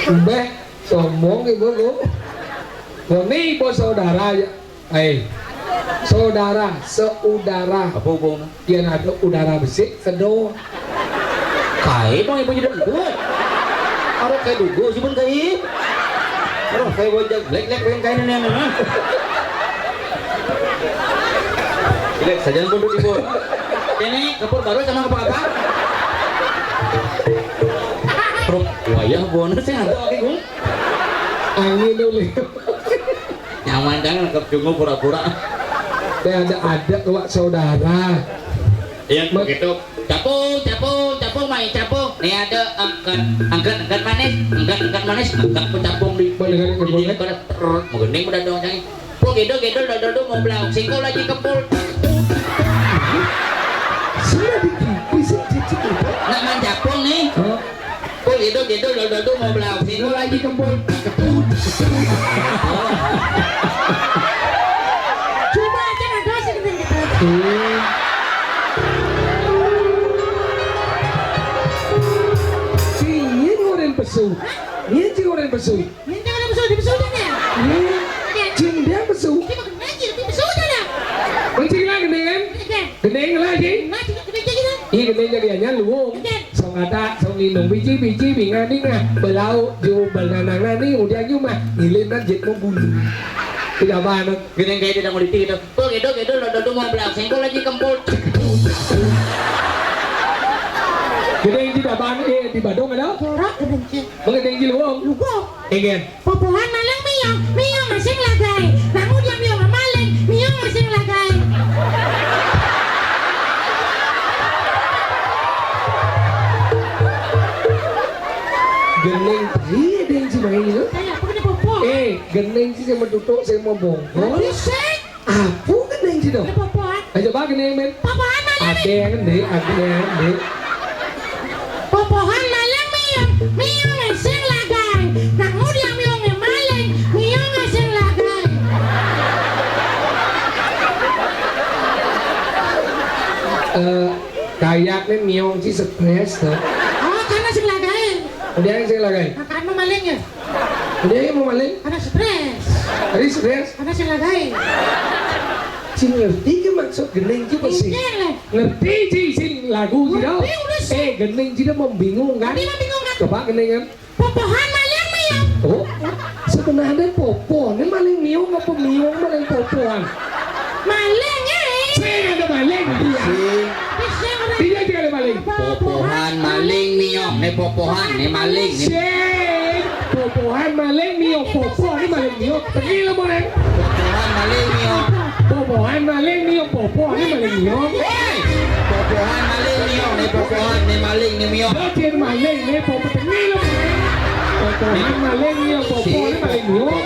Mbak, sombong ibu lu. Ini ibu saudara ya. Saudara, seudara. Apa hubungan? Yang ada udara besi, kedua. Kai bang ibu jadi dugu. Orang kayak dugu sih pun kai. Orang kayak wajah lek pengen kain ini. Lek saja pun ibu. Ini kapur baru sama apa? Terus wayah bonus sih ada oke gue. Angin dulu. Nyaman kan ke cungu pura-pura. Ada tuh saudara. Iya begitu. Capung, main capung. Nih ada angkat manis, angkat pencapung di. Boleh kan boleh. Mau gending udah dong cang. Po gedol mau belau. Singkol lagi kepul. Sudah dikipis cicit itu. Nak main capung nih. Oh, Po gedol mau belau. Singkol lagi kepul. Coba aja nggak dosa gitu. Ini orang pesu. Ini sih orang pesu. Ini jangan ada besul ya. Ini cinta pesu. Ini makan ngaji tapi besul dah. Mencing lah gendingan. Gending lagi. Ngaji kita kita. Iya gending jadinya luung. Song ada, song lindung biji binga belau jo banana nani udah cuma ngilin najit mau bulu. Tidak banget. Gending kayak tidak mau ditinggal. Po gedol mau belau. Singkol lagi kempul. Gending tidak banget di Badung ada. Corak kebencin. Mengending di luung. Lugo. Ingin. Popohan malang miyong masing lagay. Namun dia miyong maling, miyong masing lagay. Gending iya deng si main itu. Saya apa kena popo? Gending sih sama tutuk saya mau bongkol. Bisik. Apa gending sih dong? Kena popohan. Ayo coba gending men. Popohan malang Ada yang gending. Popohan malang miyong masing lagay. Namun dia miyong maling, miyong masing lagay. Kayaknya miong si stres tuh. Oh, karena sing lagain. Udah yang saya lagain. Karena maling ya. Udah yang mau maling. Karena stres. Tadi stres. Karena sing lagain. Si ngerti ke maksud gening coba sih. Iya lah. Ngerti sih sing lagu sih dah. Ngerti, udah sih. Gening sih dah membingung kan. Tadi mah bingung kan. Coba gening kan. Popohan maling miong. Oh, sebenarnya popo. Ini maling miong apa miong maling popoan? Maling ya. Saya ada maling dia. Dia juga ada maling. Popohan maling miong, nih popohan, nih maling nih. Cek, popohan maling miong, popo ini maling miong. Pergi lo boleh. Popohan maling miong. Popohan maling miong, popo ini maling miong. Hei, popohan maling miong, nih popohan, nih maling nih miong. Dia maling nih, popo pergi lo boleh. Popohan maling miong, popo ini maling miong.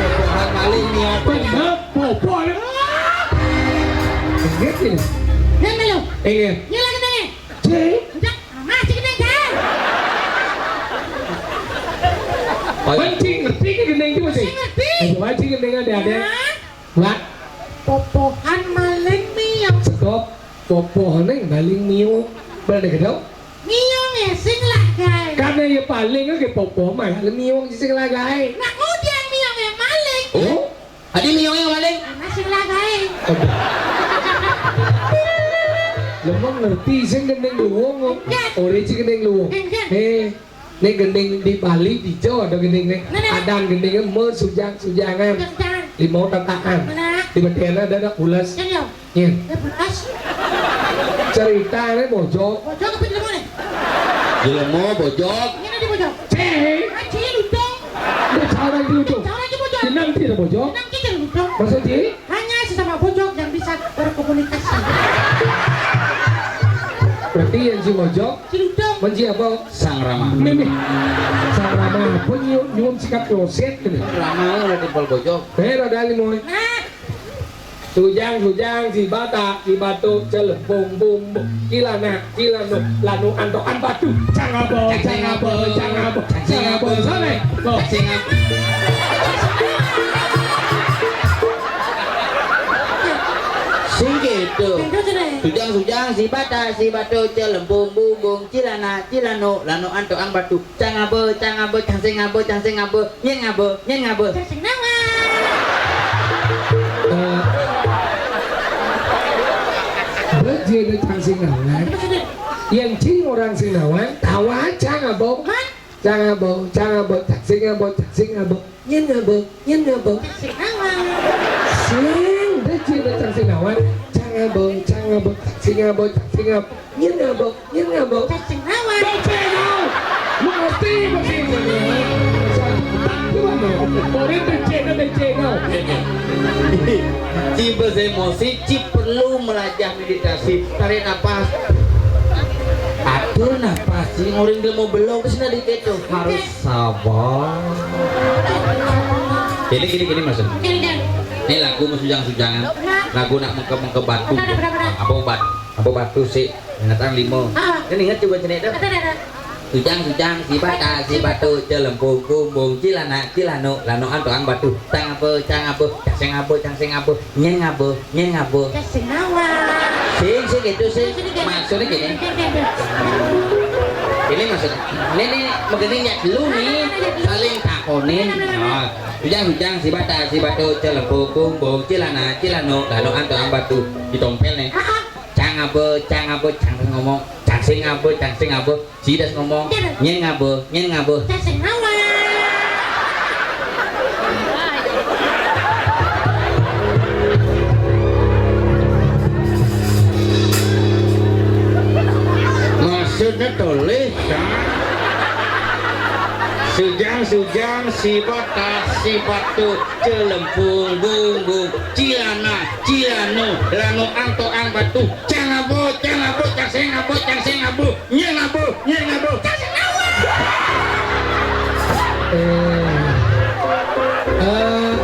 Popohan maling miong. Benar, popo ini. Ingat ini. Yang melu. Ingat. Nyala kenanya. Cek. Udah, masih kenanya kan. Pancing ngerti ke gendeng juga sih. Ngerti. Ayo pancing gendeng ada. Wah, Popohan maling miong. stop. Popohan yang maling miong. Berada ke dong? Miong ya sing lagain. Karena ya paling ke popo malah miong sih lagay. Nah, kemudian miong yang maling. Oh, adi miong yang maling. Karena sing lagain. Lemong ngerti sing gendeng luwong. Enggak. Ore sing gendeng luwong. Enggak. Nih gendeng di Bali di Jawa ada gendeng nih. Mana? Ada gendengnya sujangan. Jangan. Limau tataan. Mana? Di Betena ada ulas. Yang yo. Nih, Ya belas. cerita nih bojok. Bojok apa di mana? Jelemo bojok. Ini di bojok. Cek. Aci ludong. Ada cara dulu tuh. Jangan aja bojok. Jenang tidak bojok. Tenang kita ludong. Maksud Cik? Hanya sesama bojok yang bisa berkomunikasi. Berarti yang si bojok Si ludong. menci apa? Sang Rama. Mimi. Sama apa nyum sikap doset gitu. Rama udah timpal bojok. Pero dali mo. Nah, Sujang si bata si batu celebung bum kilana lanu antokan batu cangabo sore lo Sing gitu. terus deh. Sujang si batu celembung bumbung cilana cilano lano anto ang batu cangabo cang sing ngabo nyen ngabo. Sing nawa. Berjeda cang singawan Terus deh. yang cing orang singawan tawa cangabo Hah? cangabo sing ngabo nyen ngabo Sing nawa. sing berjeda cang singawan cangabo sing ngabo nyen ngabo Sing nawa. Beceno! Mengerti bahasa Indonesia? Orang beceno. Ci emosi, Ci perlu melajah meditasi, tarik napas, atur napas. Ci ngoring dia mau belok terus nanti itu harus sabar. Gini maksud. Ini kan. Ini lagu sujang-sujangan, lagu nak mengke batu. Apa batu sih? Ingatan limo. Kan ingat coba cerita. Ada. Sujang si batu celempung bumbung cilano lano antoang batu cang sing ngabo nyen ngabo Sing nawa. sing gitu sih maksudnya gini ini maksudnya ini begini ya dulu nih saling takonin sujang si batu celempung bumbung cilano lano antoang batu ditompel nih cang ngomong cang sing ngabo sidas ngomong nyen ngabo Sing nawa. maksudnya tulis sujang si batu celempung bumbung cilano lano ang batu cang sing ngabo nyen ngabo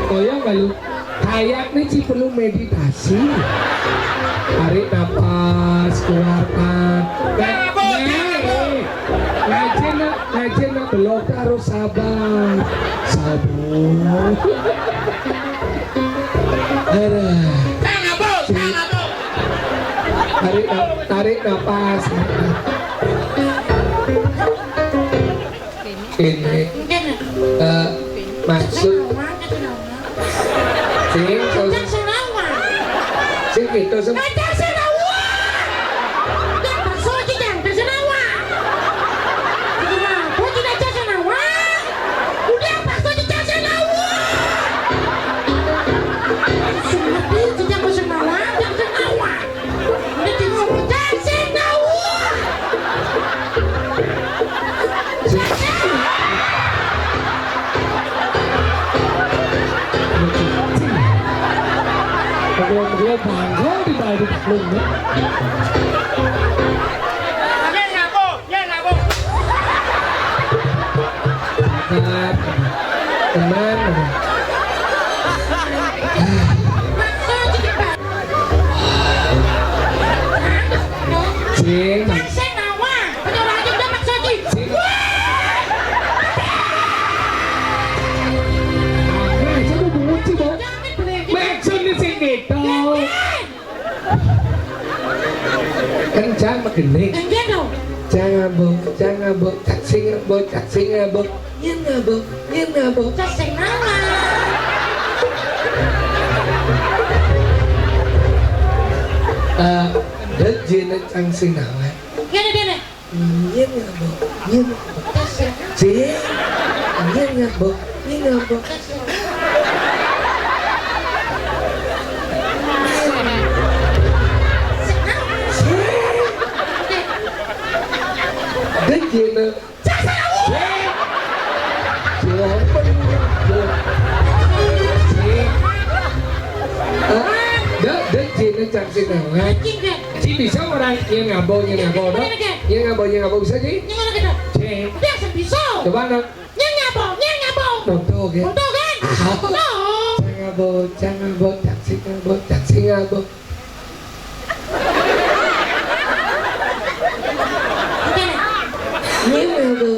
Koyong balu kayaknya sih perlu meditasi. Tarik napas, keluarkan. Ngajen nak belok harus sabar. tarik napas. Ini maksud sing itu semua. Dia bangga di balik taklungnya. Teman. Sing. Kencang magening. Jangan bu, cacing bu, nyen bu. Cacing nawa. Đất duyên nó căng sinh nào ấy. Gini deh. Nyen bu. Chị. Nyen bu. Đất duyên nó. Đất duyên nó căng sinh nào ấy. Chị bị sao ở đây? Nyen ngabo đó. Nyen ngabo sao chị? Chị. Coba dong. Nyen ngabo. Nonton kan? Jangan bo, taksi ngabo. Nyen ngabo.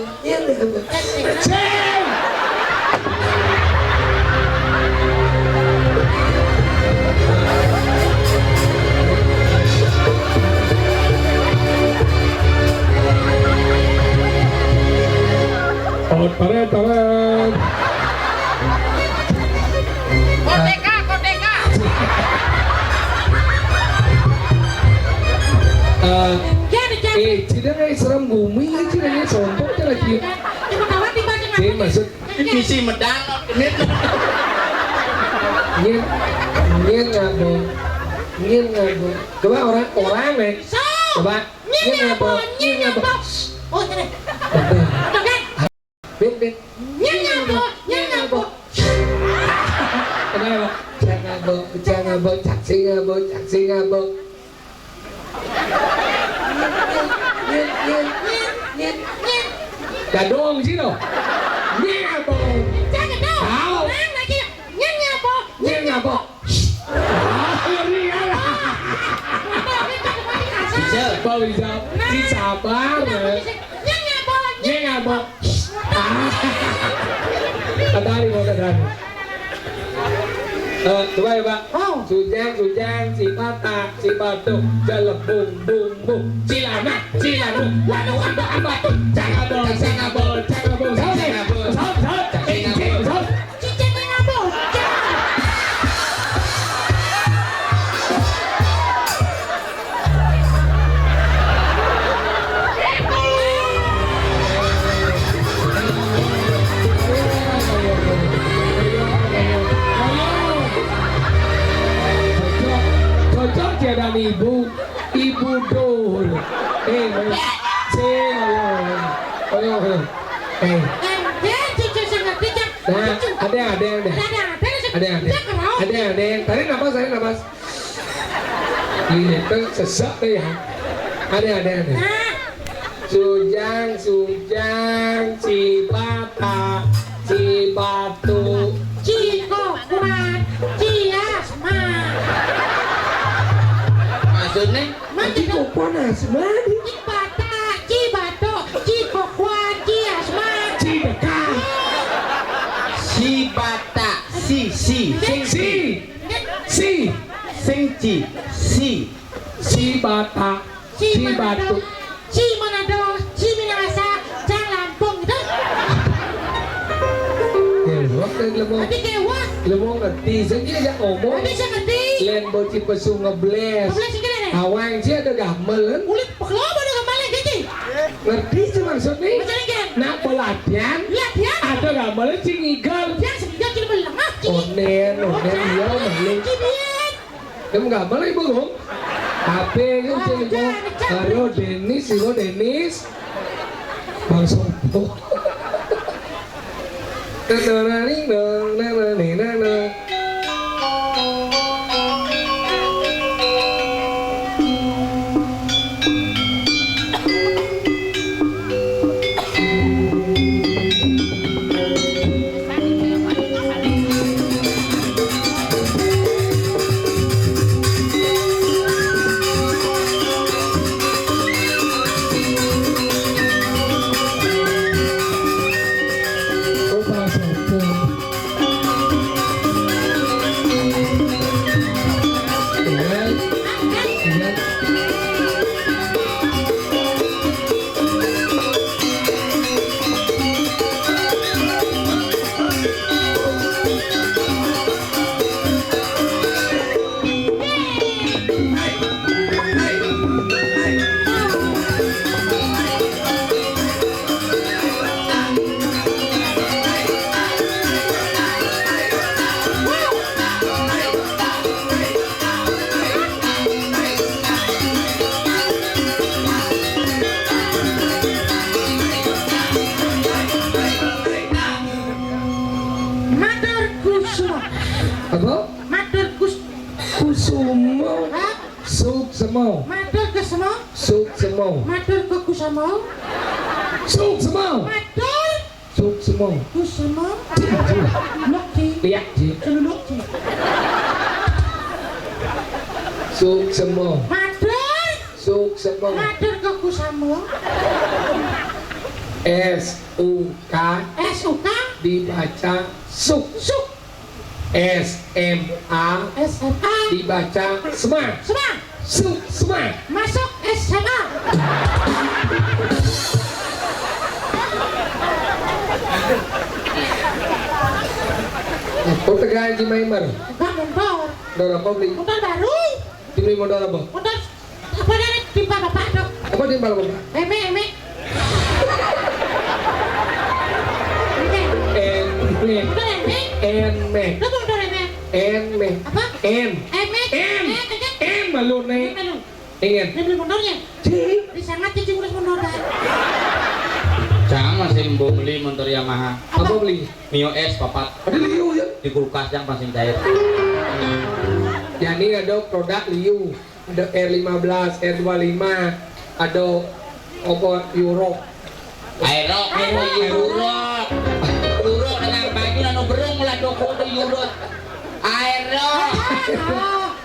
Tarik. Koteka. Tidak kayak serem bumi, tidak kayak sombong, tidak lagi. Jadi maksud Misi medang genit. Nyen ngabo. Coba orang nih. Coba nyen ngabo. Oh, ini. Bet. Nyen ngabo. Kenapa? Jangan ngabo, caksi ngabo. Nyen. Gak doang sih loh. Nyen ngabo. Jangan dong. Tahu. Ulang lagi. Nyen ngabo. Si sabar ya. Nyen ngabo. Kadari. Coba ya Pak. Sujang, si patah, si batuk, jelebung, bung, cilana, waduh, jangan bol. Cocok tiada ibu dul. Ada. Tarik nafas. Ini kan sesak deh ya. Ada. Sujang, Cipata, Cibatu, Cikokuran, Ciasma. Maksudnya? Cikokuran asma. Cipata, Cibato, Cikokuran, Ciasma. Cideka. Cipata, si. si Batak, si si Manado, Batu. si Manado, si Minahasa, Jang Lampung gitu. Gewak dan lemong. Nanti kewak, Lemong ngerti, saya aja ngomong. nanti saya ngerti. Len bocil pesu ngebles. Kebelah sih kira Awang sih ada gamel kan? Ulit pekeloba udah kembali gitu. Ngerti sih maksudnya? Macam ni kan? Nak pelatihan, Lihat ya. ada gamel sih ngigal. Yang sebenarnya kira belang Onen dia maling. Kibian. Kamu gamel ibu dong? HP kan sih ibu. Halo Denis, ibu Denis. Bang Sopo. Nana. Oh, Bang Sopo. Iya. Matur Kusuma. Apa? Matur Kusumo. Hah? Suk semau. Matur ke semua. Suk semau. Matur ke Kusama. Suk semau. Matur Suk semau. Kusama. Lokti. Lihat sih. Celulukti. Suk semau. Matur. Suk semau. Matur ke Kusama. S-U-K SUK. dibaca suk. Suk. S-M-A SMA. dibaca semar. Semang. Suk semar. Masuk SMA. Kau tegahan di Maimer. Enggak motor. Dora apa beli? Motor baru. Dibeli modal apa? Motor apa namanya? Timpa bapak dok. Apa di malam apa? Eme. N Motor eme. N Lo motor eme. N Apa? N Eme. N Kakak. N malu nih. Eme lu. Ingat. Dia beli motornya. Cik. Di sangat cici urus motor dah. Jangan masih mau beli motor Yamaha Apa beli? Mio S papat Ada Liu ya. di kulkas yang pasti cair. Jadi ada produk Liu, ada R15, R25, ada apa Euro. Aero dengan baju nano berung lah doko tuh Euro. Aero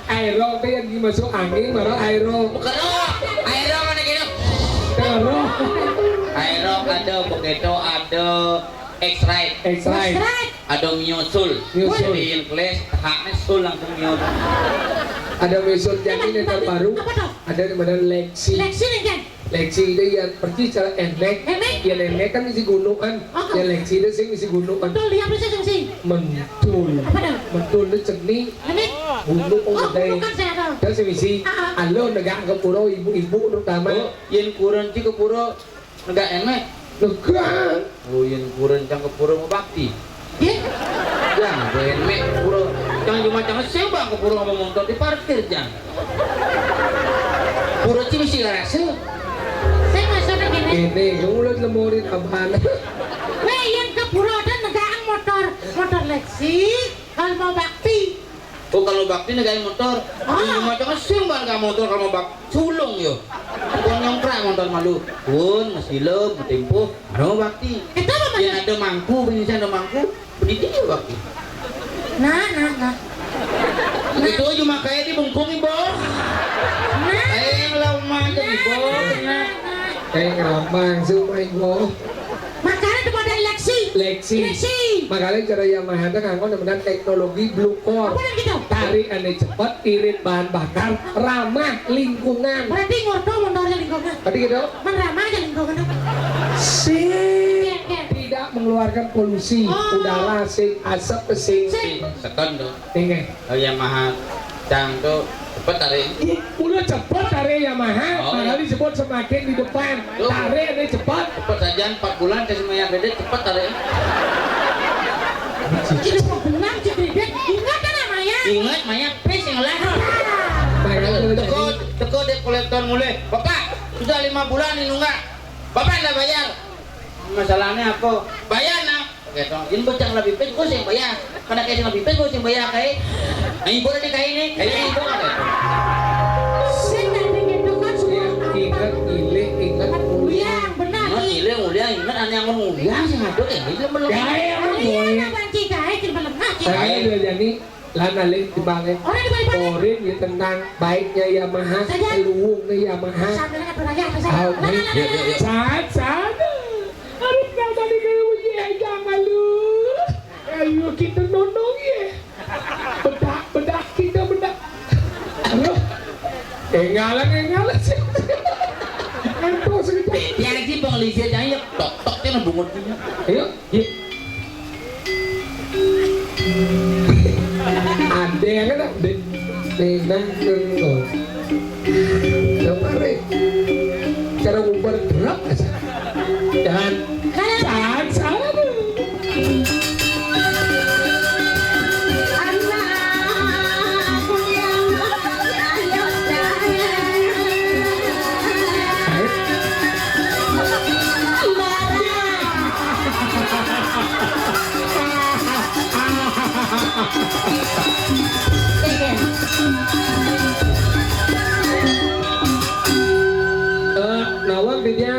Aero itu yang dimasuk angin, marah aero. kerok aero mana gitu. Aero. Aero ada begitu ada X-Ride X-Ride. ada Mio Sul. Mio Sul. Jadi Inggris haknya Sul langsung Mio. Ada mesut jadi yang terbaru. Apa tuh? Ada di mana Lexi. Lexi nih kan. Lexi itu yang pergi secara enek. Enek? Yang enek kan misi gunung kan. Oh. Yang Lexi itu sih misi gunung kan. Betul dia bisa sih. Mentul. Apa dah? Mentul itu ceni. Eme. Gunung Oh, gede. bukan saya tahu. Dan si misi. Alo negak ke puro ibu-ibu terutama. Oh, yen kurang ci ke pura enggak enak. Negak. Oh, yen kurang cang ke pura mau bakti. Ya. Jangan gue enak pura. Jangan cuma jangan sewa ke pura ngomong motor di parkir jangan. Pura ci mesti rasa. Saya masuk lagi nih. Ini kamu lihat lemorin apaan? Weh, yang ke pura dan negaan motor Lexi. Kalau mau bakti. Oh kalau bakti negain motor, cuma jangan sewa nggak motor kalau mau bak sulung yo. Bukan nyongkrak motor malu. Pun masih lem, tempo, ada bakti. Itu apa Yang maksud? ada mangku, penyisian ada mangku, pendidik ya bakti. Nah. Itu cuma kayak dibungkumi bos. Kayak yang lama jadi bos. Kayak ngelamang semua ibu. Makanya itu model Lexi. Lexi. Makanya cara Yamaha teh nganggo namanya teknologi Blue Core. Apa yang gitu? Tarik ane cepet, irit bahan bakar, ramah lingkungan. Berarti ngoto motornya lingkungan. Tadi gitu. Ramah aja lingkungan. Sing tidak mengeluarkan polusi udara, sing asap, sing Sekon tuh. tinggi. Yamaha cang tuh cepet tarik. Udah cepet tarik Yamaha, malah disebut semakin di depan. Tarik ane cepet. Cepet saja 4 bulan ke semua yang gede cepet tarik. Ini mau bilang Cikribet, ingat kan namanya? Ingat Maya pres yang lah. Makanya Teko dek kolektor mulai. Bapak sudah 5 bulan ini nunggak. Bapak nggak bayar. Masalahnya apa? Bayar nak. Gitu. Ini bocah lebih pes, gue sih bayar. Karena kayak lebih pes, gue sih bayar kayak. Nah ibu tadi kayak ini ibu kan gitu. Saya tadi gitu kan semua ingat ile, ingat mulia. yang benar. Ingat ile mulia, ingat aneh yang mulia sih ngaduk ya. Ini belum. Gaya Iya, banci kaya di malam ngaji. saya udah jadi lana lek di balik. Orang di balik balik. Orin ya tentang baiknya Yamaha, luwungnya Yamaha. Sambil bertanya apa saya? Saat. Harus nggak tadi kayak begini jangan lu. Ayo kita nonong ya. Bedak kita bedak. Halo. Ngalang sih. Entuh sekejap. Yang sih bang Lizia jangan ya tok dia ngebungut punya. Ayo, yuk. Ada yang kan dengan kenal. Kemarin cara ngumpul gerak aja. Dan saat Anakku yang ayo nawang dia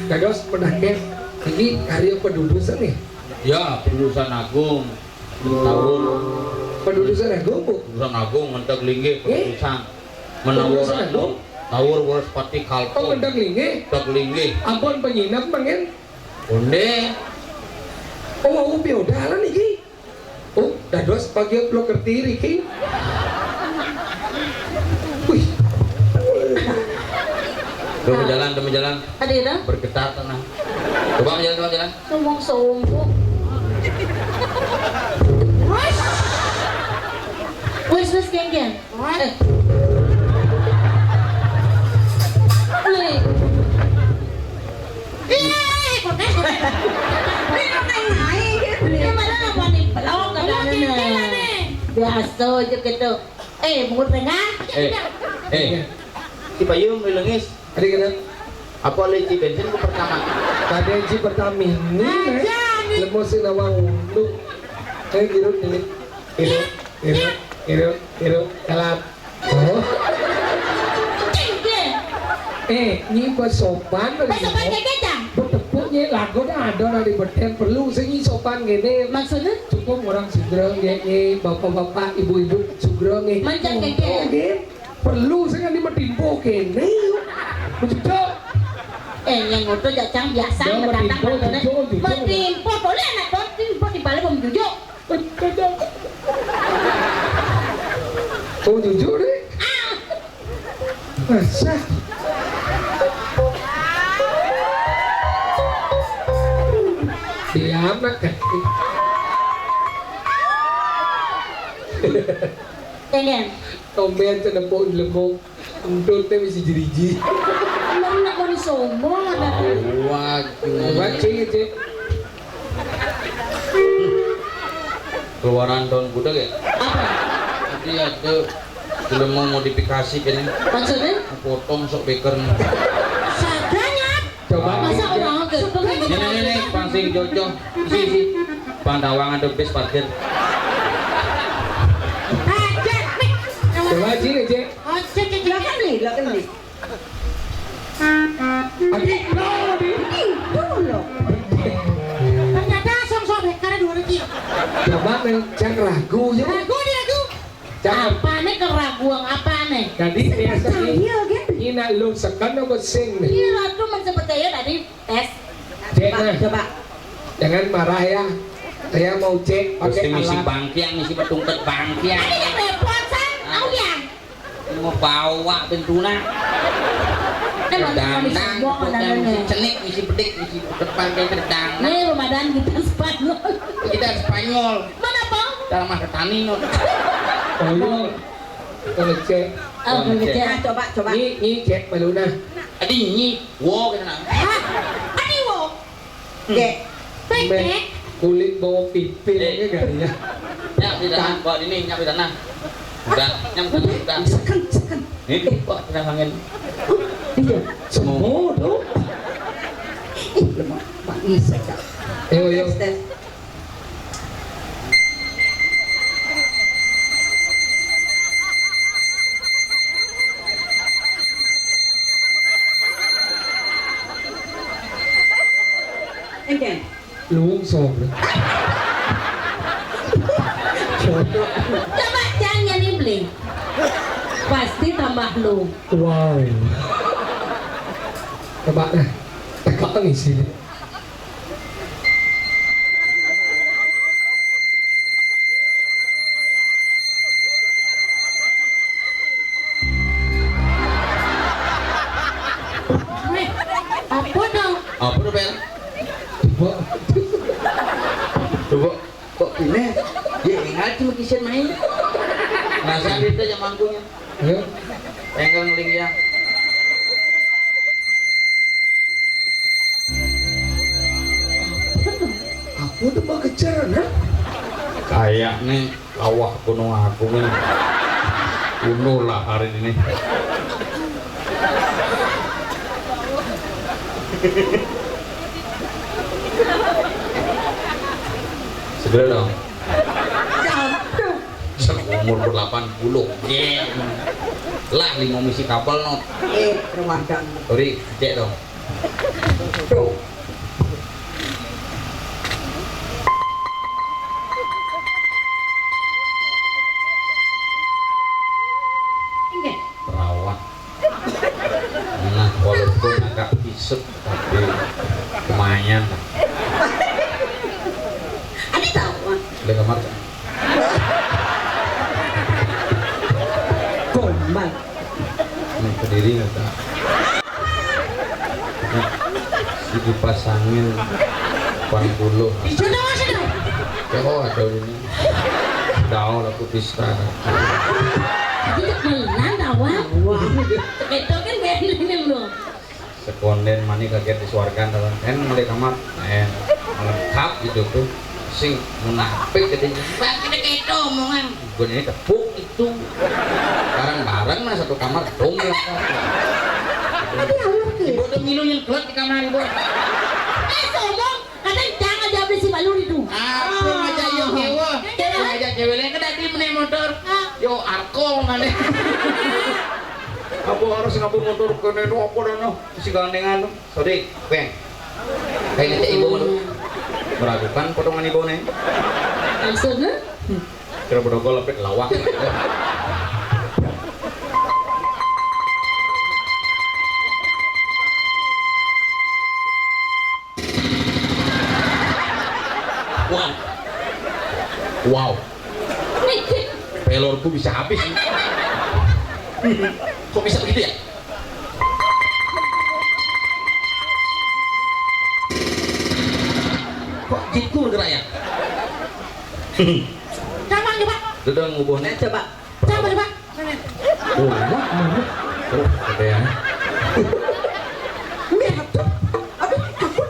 gados penakir ini karya pendudusan nih. Ya, pendudusan agung tahun Pendudusan agung bu. pendudusan agung mentek linggih pendudusan menawar Pendudusan tawur warspati Oh kalpo mendang lingi. mentek linggih Ampun penyinap pengen. onde Oh mau biodalan nih. Oh dados pagi lo kertiri ki. Wih. demi jalan Adira, bergetar tanah coba jalan sombong. Wes genggen. Biasa aja gitu. Bungut tengah. si payung lelengis Ada kena. apa leci bensin ku pertama Tadi si Pertamina. Lemus si nawang undu. Girut ini. Girut. Kalat. Oh. Nyi sopan lagi. Sopan kayak kecang. Betepuknya lagu dah ada nari beten perlu sih sopan gini. Maksudnya? Cukup orang sugreng gini, bapak-bapak, ibu-ibu sugreng gini. Mancang keke. Perlu sih kan dimetimpo gini. Mencucuk. Yang ngoto jacang biasa mendatang mendatang. Metimpo boleh anak metimpo di balik memjujuk. Oh jujur deh. Masa? Diam nak kan. Tengen. Tomben cenepuk lemong. Untuk teh mesti jeriji. Mau nak mau sombong ada tuh. Baca aja. keluaran tahun budak ya Apa? jadi ada belum mau modifikasi kan Maksudnya? potong sok beker Sadanya. Coba. Masa orang ke? ini pangsing jojong isi pandawangan the best parkir Coba aja aja. Silakan nih. Adik, Itu loh. Ternyata som-som karena 2 rezeki. coba cek ragu ya. Ragu. Apa nih keraguan apa nih? Jadi biasa nih. Iya kan? Ina lu sekan apa sing nih? Ini ratu mencepercaya dari tes. Cek nah. Coba. Jangan marah ya. Saya mau cek Terus pakai misi alat. bangkiang, misi petungket bangkiang. Ini yang repot san, au ya. Ini mau bawa pentuna. Dandang, misi cenik, misi pedik, misi petungket bangkiang kedang. Nih Ramadan kita Spanyol. Kita Spanyol. Mana bang? Dalam mah ketani no. Oh iya. Kalau cek. Oh begitu. Nah, coba. Ini cek Maluna. Adi nyi, wo kita nang. Hah? Ani wo. Oke. Pek. Kulit bawah pipi ini kayaknya. Nyap di tanah, bawa di ini, nyap di tanah. Udah, nyap di tanah, udah. Sekan. Ini kok kita angin. Iya. Semua tuh. Lemah. Pak Isa. Ayo. Tes. Engken. Luung song. Coba jangan ibling. Pasti tambah lu. Wow. Các bạn này, ta có nghỉ gì đấy. Weh, apa dong? Apa tuh Bel? Coba. Coba kok ini? Ya ingat cuma kisah main. Rasa itu aja mangkunya. Ayo. Engkel ngeling ya. Apa tuh mau kejar nah? Kayak nih kawah gunung agung ini. Kuno lah hari ini. Segera dong. Umur ber-80. Yeah. Lah 5 misi kapal no. Ramadan. Sorry, cek dong. Tuh. Engken. Perawat. Nah, walaupun agak pisut tapi lumayan lah. Adi tahu. Udah kamar. Gombal. Ini berdiri nggak tak? Nah, si dipasangin 80. Sudah masuk dong. Oh ada ini. Daun lah putih sekarang. Jadi mainan awak. Wah. Itu kan beda loh. Sekonden mani kaget disuarkan dalam mulai kamar. Lengkap itu tuh. Sing munafik katanya. Bang kita keto omongan. Gue ini tepuk itu. Bareng-bareng lah satu kamar dong lengkap. Adi Allah ke. Ibu tuh minum yang kelat di kamar ibu. Sombong. Kadang jangan jawab si balur itu. Apa aja yo hewa. Aja cewek lain kan tadi menaik motor. Yo arko mana. Apa harus ngapur motor ke neno apa dano si gandengan tuh. Sorry, Bang. Kayak cek ibu mana? Meragukan potongan ibu nih. Maksudnya? Kira bodogol lepet lawak. Wow. Wow. Pelorku bisa habis. Kok bisa begitu ya? Kok gitu bergerak ya? Coba coba. Udah ngubuhnya. Coba. Coba coba. Oh, mana? Oh, ada ya. Lihat tuh. Aduh, aku.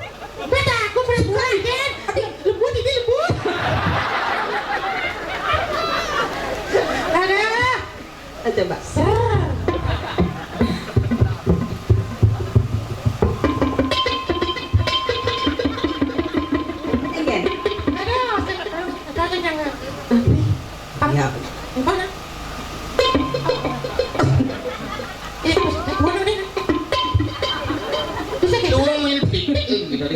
Beda aku pura-pura kan. Lembut ini lembut. Ada. Coba. Engken. Ada. Ada jangan. Ya. Mana? Eh, mana ni? Bisa ke? Orang main piknik gitu.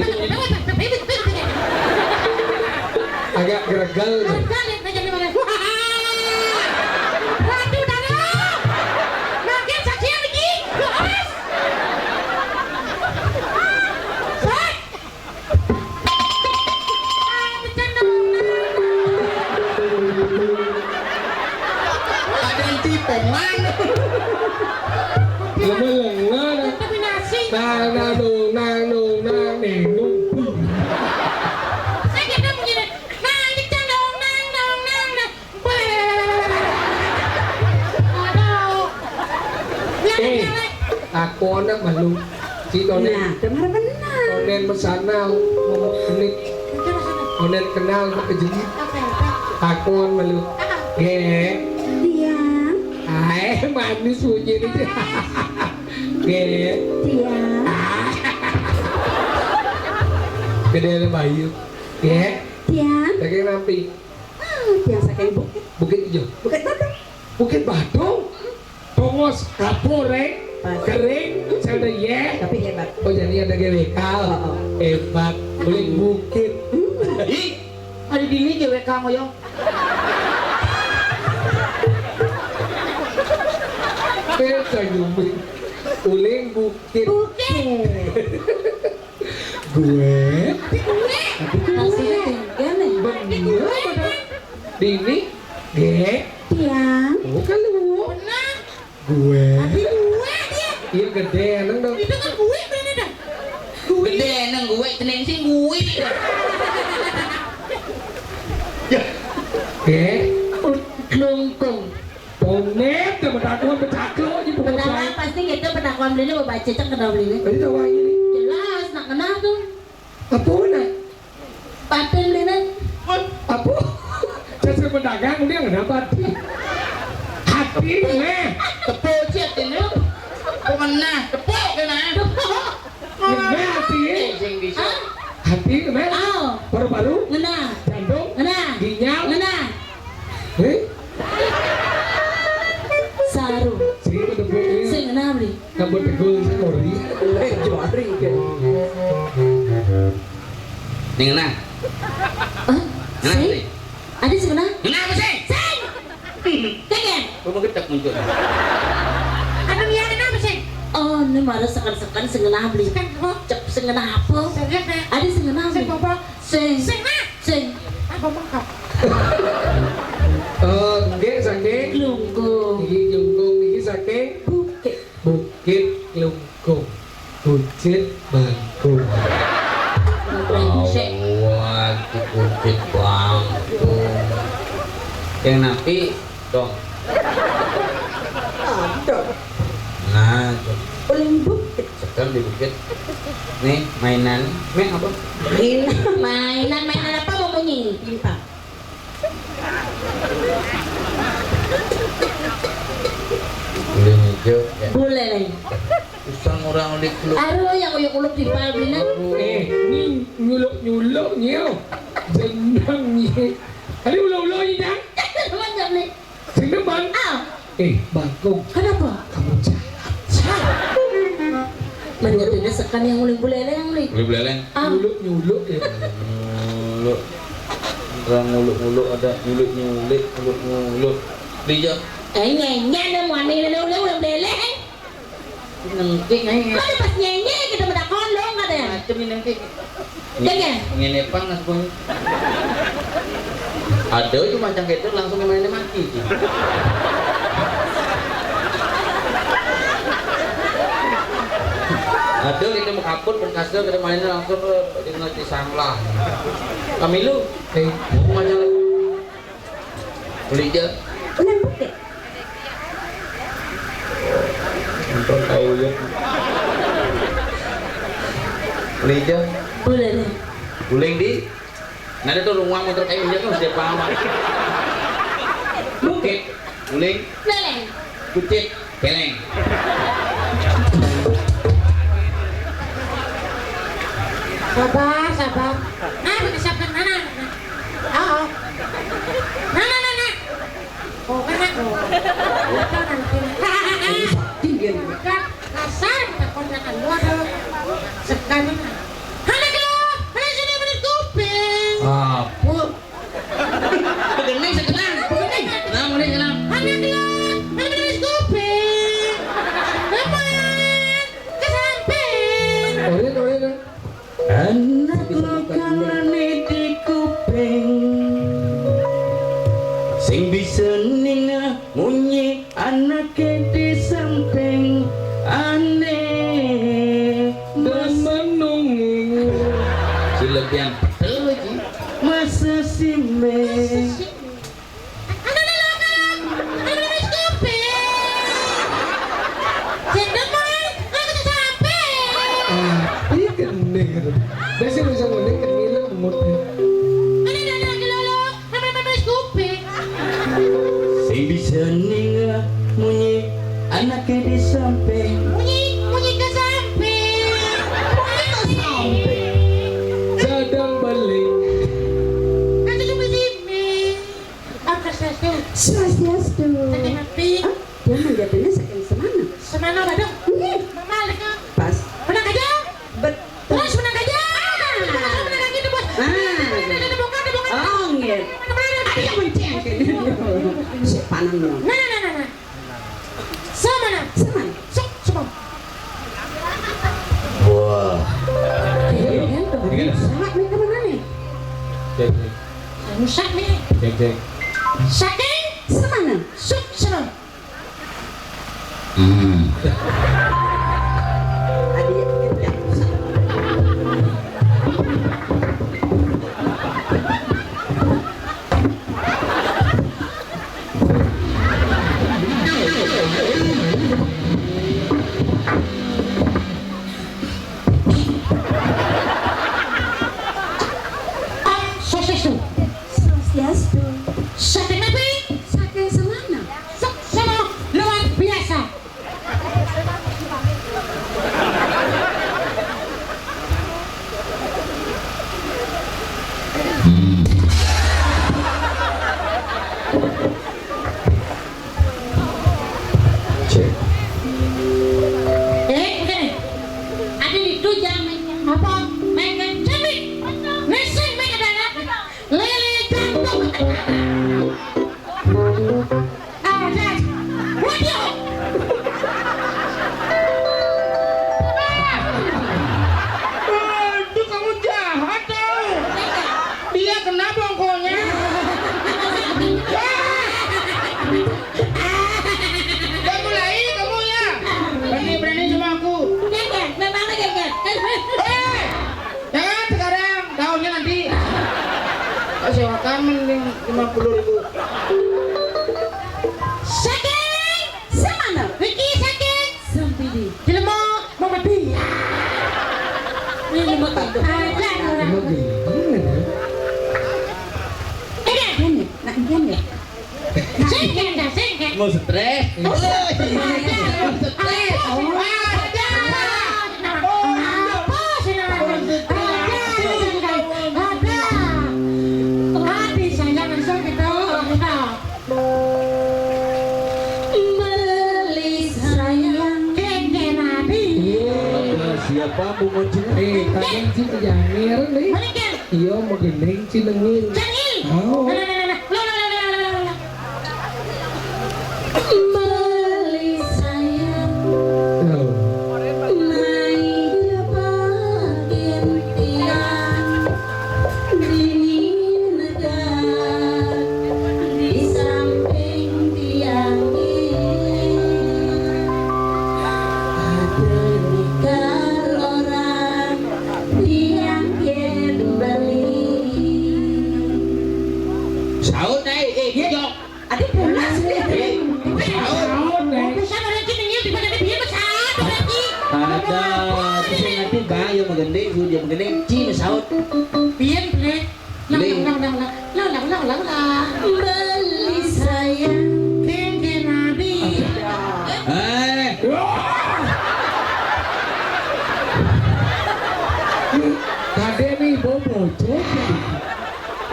Agak geregal. Kan yang jadi mana? Ratu Dara. Makin saksian lagi. Set. tipongan. Lemelengan. Kombinasi. Nang nung. Saya kira begini. Nang kita dong. Aduh. Aku anak malu. Si Tonen. Nah, kemarin benar. Tonen mesanal. Ngomong genit. Tonen kenal ke jenis. Aku anak malu. Ge. Tiang, Ay, manis bunyi ini. Ge. tiang, Gede ada bayu. Ge. tiang. Saking nampi. Tiang saking bukit, Bukit hijau. bukit badung. Bukit Badung. Tongos kapore. Badung. Kering. Saya udah ye. Tapi hebat. Oh jadi ada GWK. Oh. Hebat. Boleh bukit. Ih, ada dini GWK ngoyong. Beda nyumbing. Uling bukit. Bukit. Gue. Hasilnya tinggal nih. Bener pada. Dini. Ge. Tiang, Bukan lu. Benar. Gue. Gue dia. Iya gede neng dong. Itu kan gue bener dah. Gede nang gue, teneng sing gue. Ge. Kelungkung. Ponet sama takuan becaklo aja bukan Pertama saya. pasti gitu pendakwaan beli mau baca cek kenal beli. Tadi tawa ini. Jelas nak kenal tuh. Apa nak? Paten beli nih. Apa? Saya pedagang dia nggak dapat. Hati gue. Tepuk cet ini. Kemana? Tepuk kena. Gue hati. Sing bisa. Hati gue. Oh, Paru-paru. ngena, Jantung. ngena, Ginjal. ngena. Saru. Sini tepuk ini. Sing ngena beli. Kamu tegul sih kori. jari kan. Ning nah. Hah? Nah, Sing? nih. Ada sing ngena? Kenapa sih? Sing. Keken. Kamu kita muncul. Ada dia kenapa sing? Oh, ini malah sekan-sekan sing ngena beli. Cep sing ngena apa? Ada sing ngena beli. Sing. Sing. Sing. Apa mangkap? Nggih saking Kelungkung. iki Jungkung iki saking Bukit. Bukit Kelungkung. Bukit Bangkung. Sing. Wah, di bukit Bangkung. Yang napi dong. Ada. Nah, Uling bukit. sekarang di bukit. Nih mainan. Main apa? Mainan apa mau bunyi? Bintang. Uling hijau. Ya. Boleh nih. Usang orang ulik lu. Aduh yang uyuk-uluk di pal beli nih. Ini nyuluk nyiu. Jenang nyiu. Kali ulo-ulo ini jang. Teman jam nih. Sing depan. Ah, Bangkung. kenapa? Kamu jahat. Menjadinya sekan yang uling bulele yang uling. Ulik beleleng. Ah, Nyuluk ya. Nguluk. Orang nguluk-nguluk ada nguluk. Hijau. nyanyi mau nih uling bulele. Nengking aja. Mana pas nyanyi kita pada kondong ada. Macam ini nengking. Jangan. Ngene panas pun. Ada itu macam gitu langsung mainnya mati. Ada kita mau kaput berkasih kita mainnya langsung di ngerti sanglah. Kami lu, macam beli aja. Uling bukit. Untuk tahu ya. Beli aja. Boleh nih. Guling di. Nah ada tuh ruang motor kayu aja tuh setiap lama. Bukit, guling, Beleng. kucit, keleng. Sabar. Nah, disiapkan mana? Oh. Nah. Oh, kan aku. Tinggi. Kasar kita konyakan waduh. Sekali. Anak lo, anak sini menit kuping. Apa? Begening sekenang. Kenang, kenang. Anak lo, anak menit kuping. Teman, kesamping. Orin. Anak lokalane di kuping. Sing bisa ningah munyi munyi anaknya di samping Munyi ke samping. Munyi ke samping. Sedang balik. Nanti cuma sini. Apa sesuatu? Swastiastu. Sakit hati. Dia manjatnya saking semana? Semana apa dong? Mama lagi. Pas. Menang aja. Betul. Bos menang aja. Menang aja tuh bos. Dibongkar. Oh, gitu. Ada yang mencengkel. Si panangnya. Nah. Semana. Semana. Sok, semua. wah Sangat nih kemana nih? Cek. Rusak nih. Cek. Saking Semana? sok semua. Adik kerja. Sosisu. Swastiastu. Saking apa? Saking semana? Sok semua luar biasa. Cek. Begini. Ada itu jangan apa? Main cemik. Neseng main ada lele jantung. Ada. Waduh. Aduh, kamu jahat tau. Dia kena bongkonya. Gak mulai kamu ya. Berani-berani sama aku. Gengget, memangnya gengget. Jangan sekarang, daunnya nanti. Kau sewakan mending 50.000. Saking. Semana? Vicky saking. Sampidi. Jelema mau mati. Ini lemot itu. Ada orang. Emang gini. Ini. Nak gini. Sengket. Mau stres? Beli sayang. Siapa mau ngoncin? Kalian sih kejangir nih. Iya mau gendeng cinengin. Oh. Beli sayang. Oh. Naik bagian tiang dingin dekat di samping tiang ini ada nikah orang tiang beli. Saud jok. Adik pulas nih. Ada, terus nanti bayo magendeng, sudah magendeng, cina saud. Beli sayang. Kade nih bobo cek.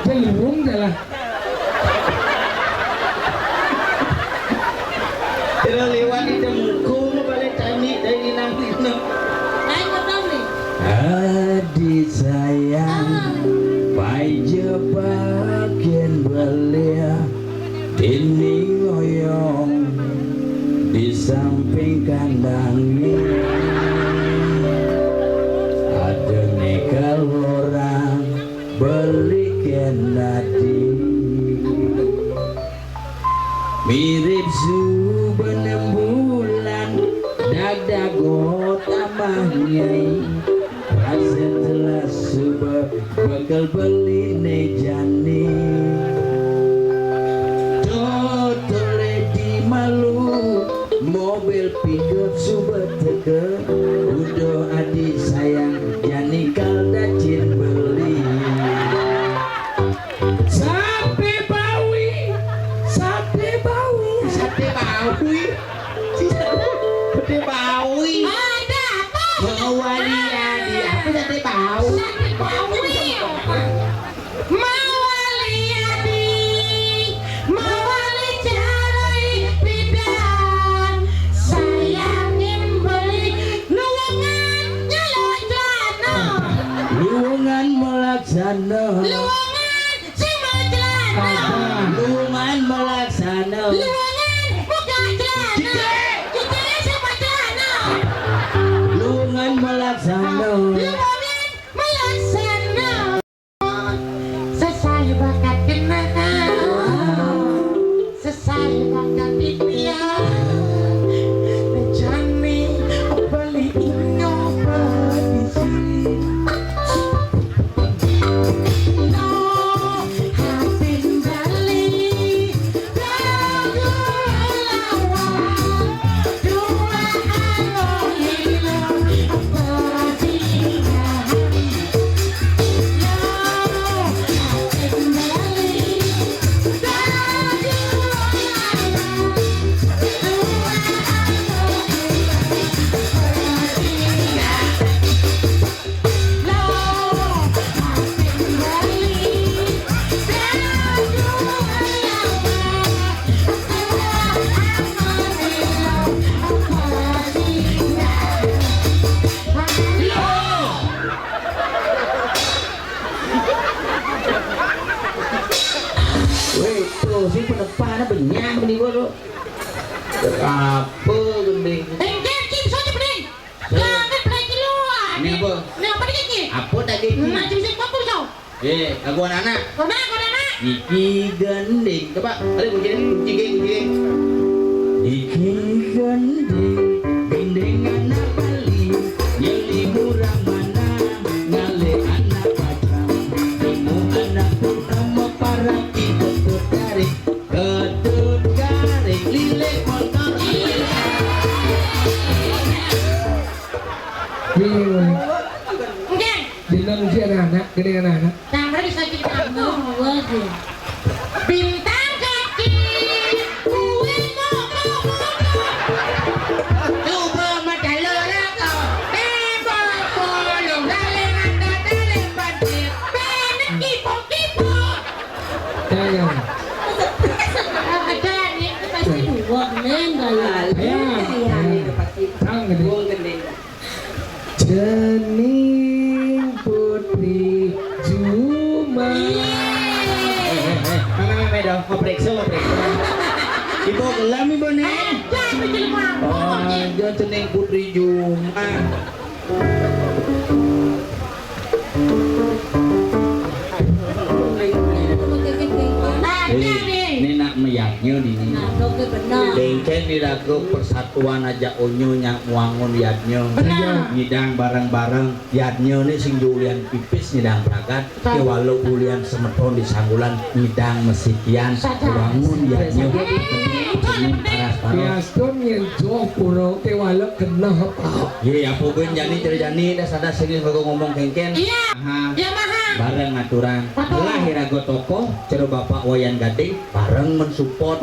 Celung jalan. Terus lewat di temku, balik tani dari nanti. Adik sayang, bayi bagian belia, ini ngoyong di samping kandangnya. Ada nekal orang belikan nadi, mirip subenem bulan, dagdagot amahnya. Setelah subuh bakal beli nejani totole di malu mobil pickup subuh teke udah adik sayang jani kalda cin beli sate bawi sate bawi. Ada apa? Mawali adi apa sate bau? Sate bawi. Mawali adi, mawali cari bidan. Saya ingin beli luangan jalan-jalan. Luangan melaksana. Luangan si jalan. Luangan melaksana. Luangan buka jalan. Kita sama jalan. Luangan melaksana. Luangan melaksana. Selesai bakat kenangan. Selesai bakat impian. Rencana beli nyoba di sini. No, hati balik. Lagu lawan. Dua alo hilang. Perpisahan. No, hati balik. Lagu lawan. Dua alo Weh, tuh si pedepannya benyang beli bodoh. Apa gending? Ini apa? Apa daging? Aku anak. Iki gending. Coba, kali kunci geng. Iki gending, gending anak Bali, nyeli murah mana, ngale anak Padang, ilmu anak pertama para ketut garing, lile motor. Dinam si anak-anak, gede anak-anak. Bintang kaki, kue Coba madalo rako, bebo bolong daleng anda daleng banjir, benek kipo. Sayang. Ada nih itu pasti dua neng gaya. Sang gede. Cening putri Juma. mana medo, ngoprek. Ibu gelam ibu nih. Jangan bikin mabok. Jangan cening putri Juma. Ada nih. Ini nak meyaknya di ini. Bengkel di dago persatuan aja onyonya muangun yadnya. Ngidang bareng-bareng yadnya nih sing julian pipis ngidang prakat. Ke walau ulian semeton di sanggulan ngidang mesikian. Wangun yadnya. Senyum paras-paras. Piaston yang jauh puro kewalak kena apa? Ye apa gue jani dah sadar sini bago ngomong kengken. Iya. Aha. Ya maha. Bareng aturan lahir ago toko cero bapak wayan gading bareng mensupport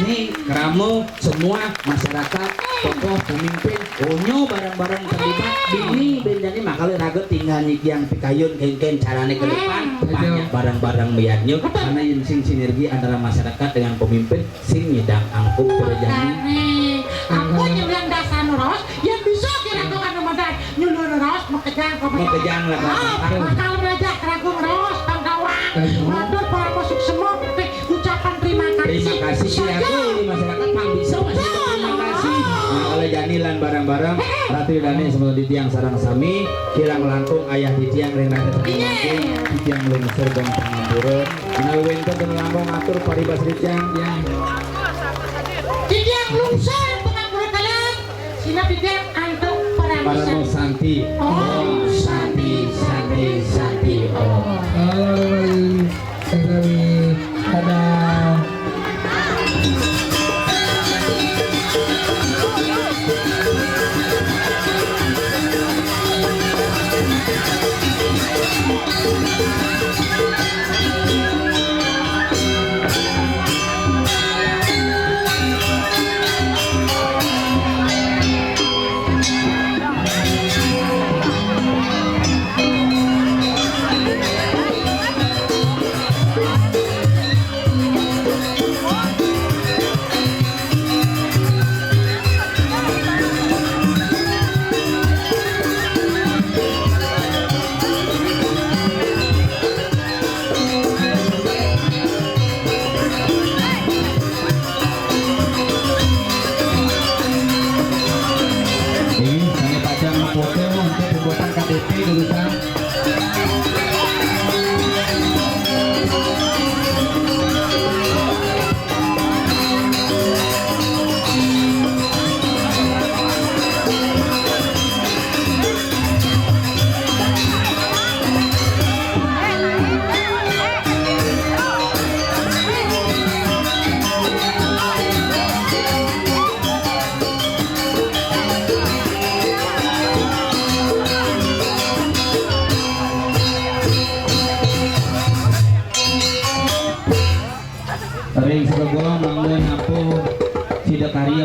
nih keramo semua masyarakat tokoh pemimpin onyo bareng-bareng terlibat bini benjani makanya rago tinggal yang pikayun kengken carane ke depan banyak bareng-bareng biarnya karena yang sing sinergi antara masyarakat dengan pemimpin sing nyidang angkup terjadi Aku nyulang dasar noros yang bisa kira-kira anu modal nyulang noros mekejang lah kalau belajar keragu noros kawan matur para masuk semua ucapan terima kasih aku di masyarakat pang bisa masih terima kasih kalau janilan bareng-bareng Ratu Dani semua di tiang sarang sami kirang langkung ayah di tiang rendah terjadi di tiang lungsur dan pengambura menawi dan lambung atur paribas di tiang ya di tiang lungsur pengambura kalian sinap di tiang antuk para Santi Santi Ada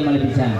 malih pisan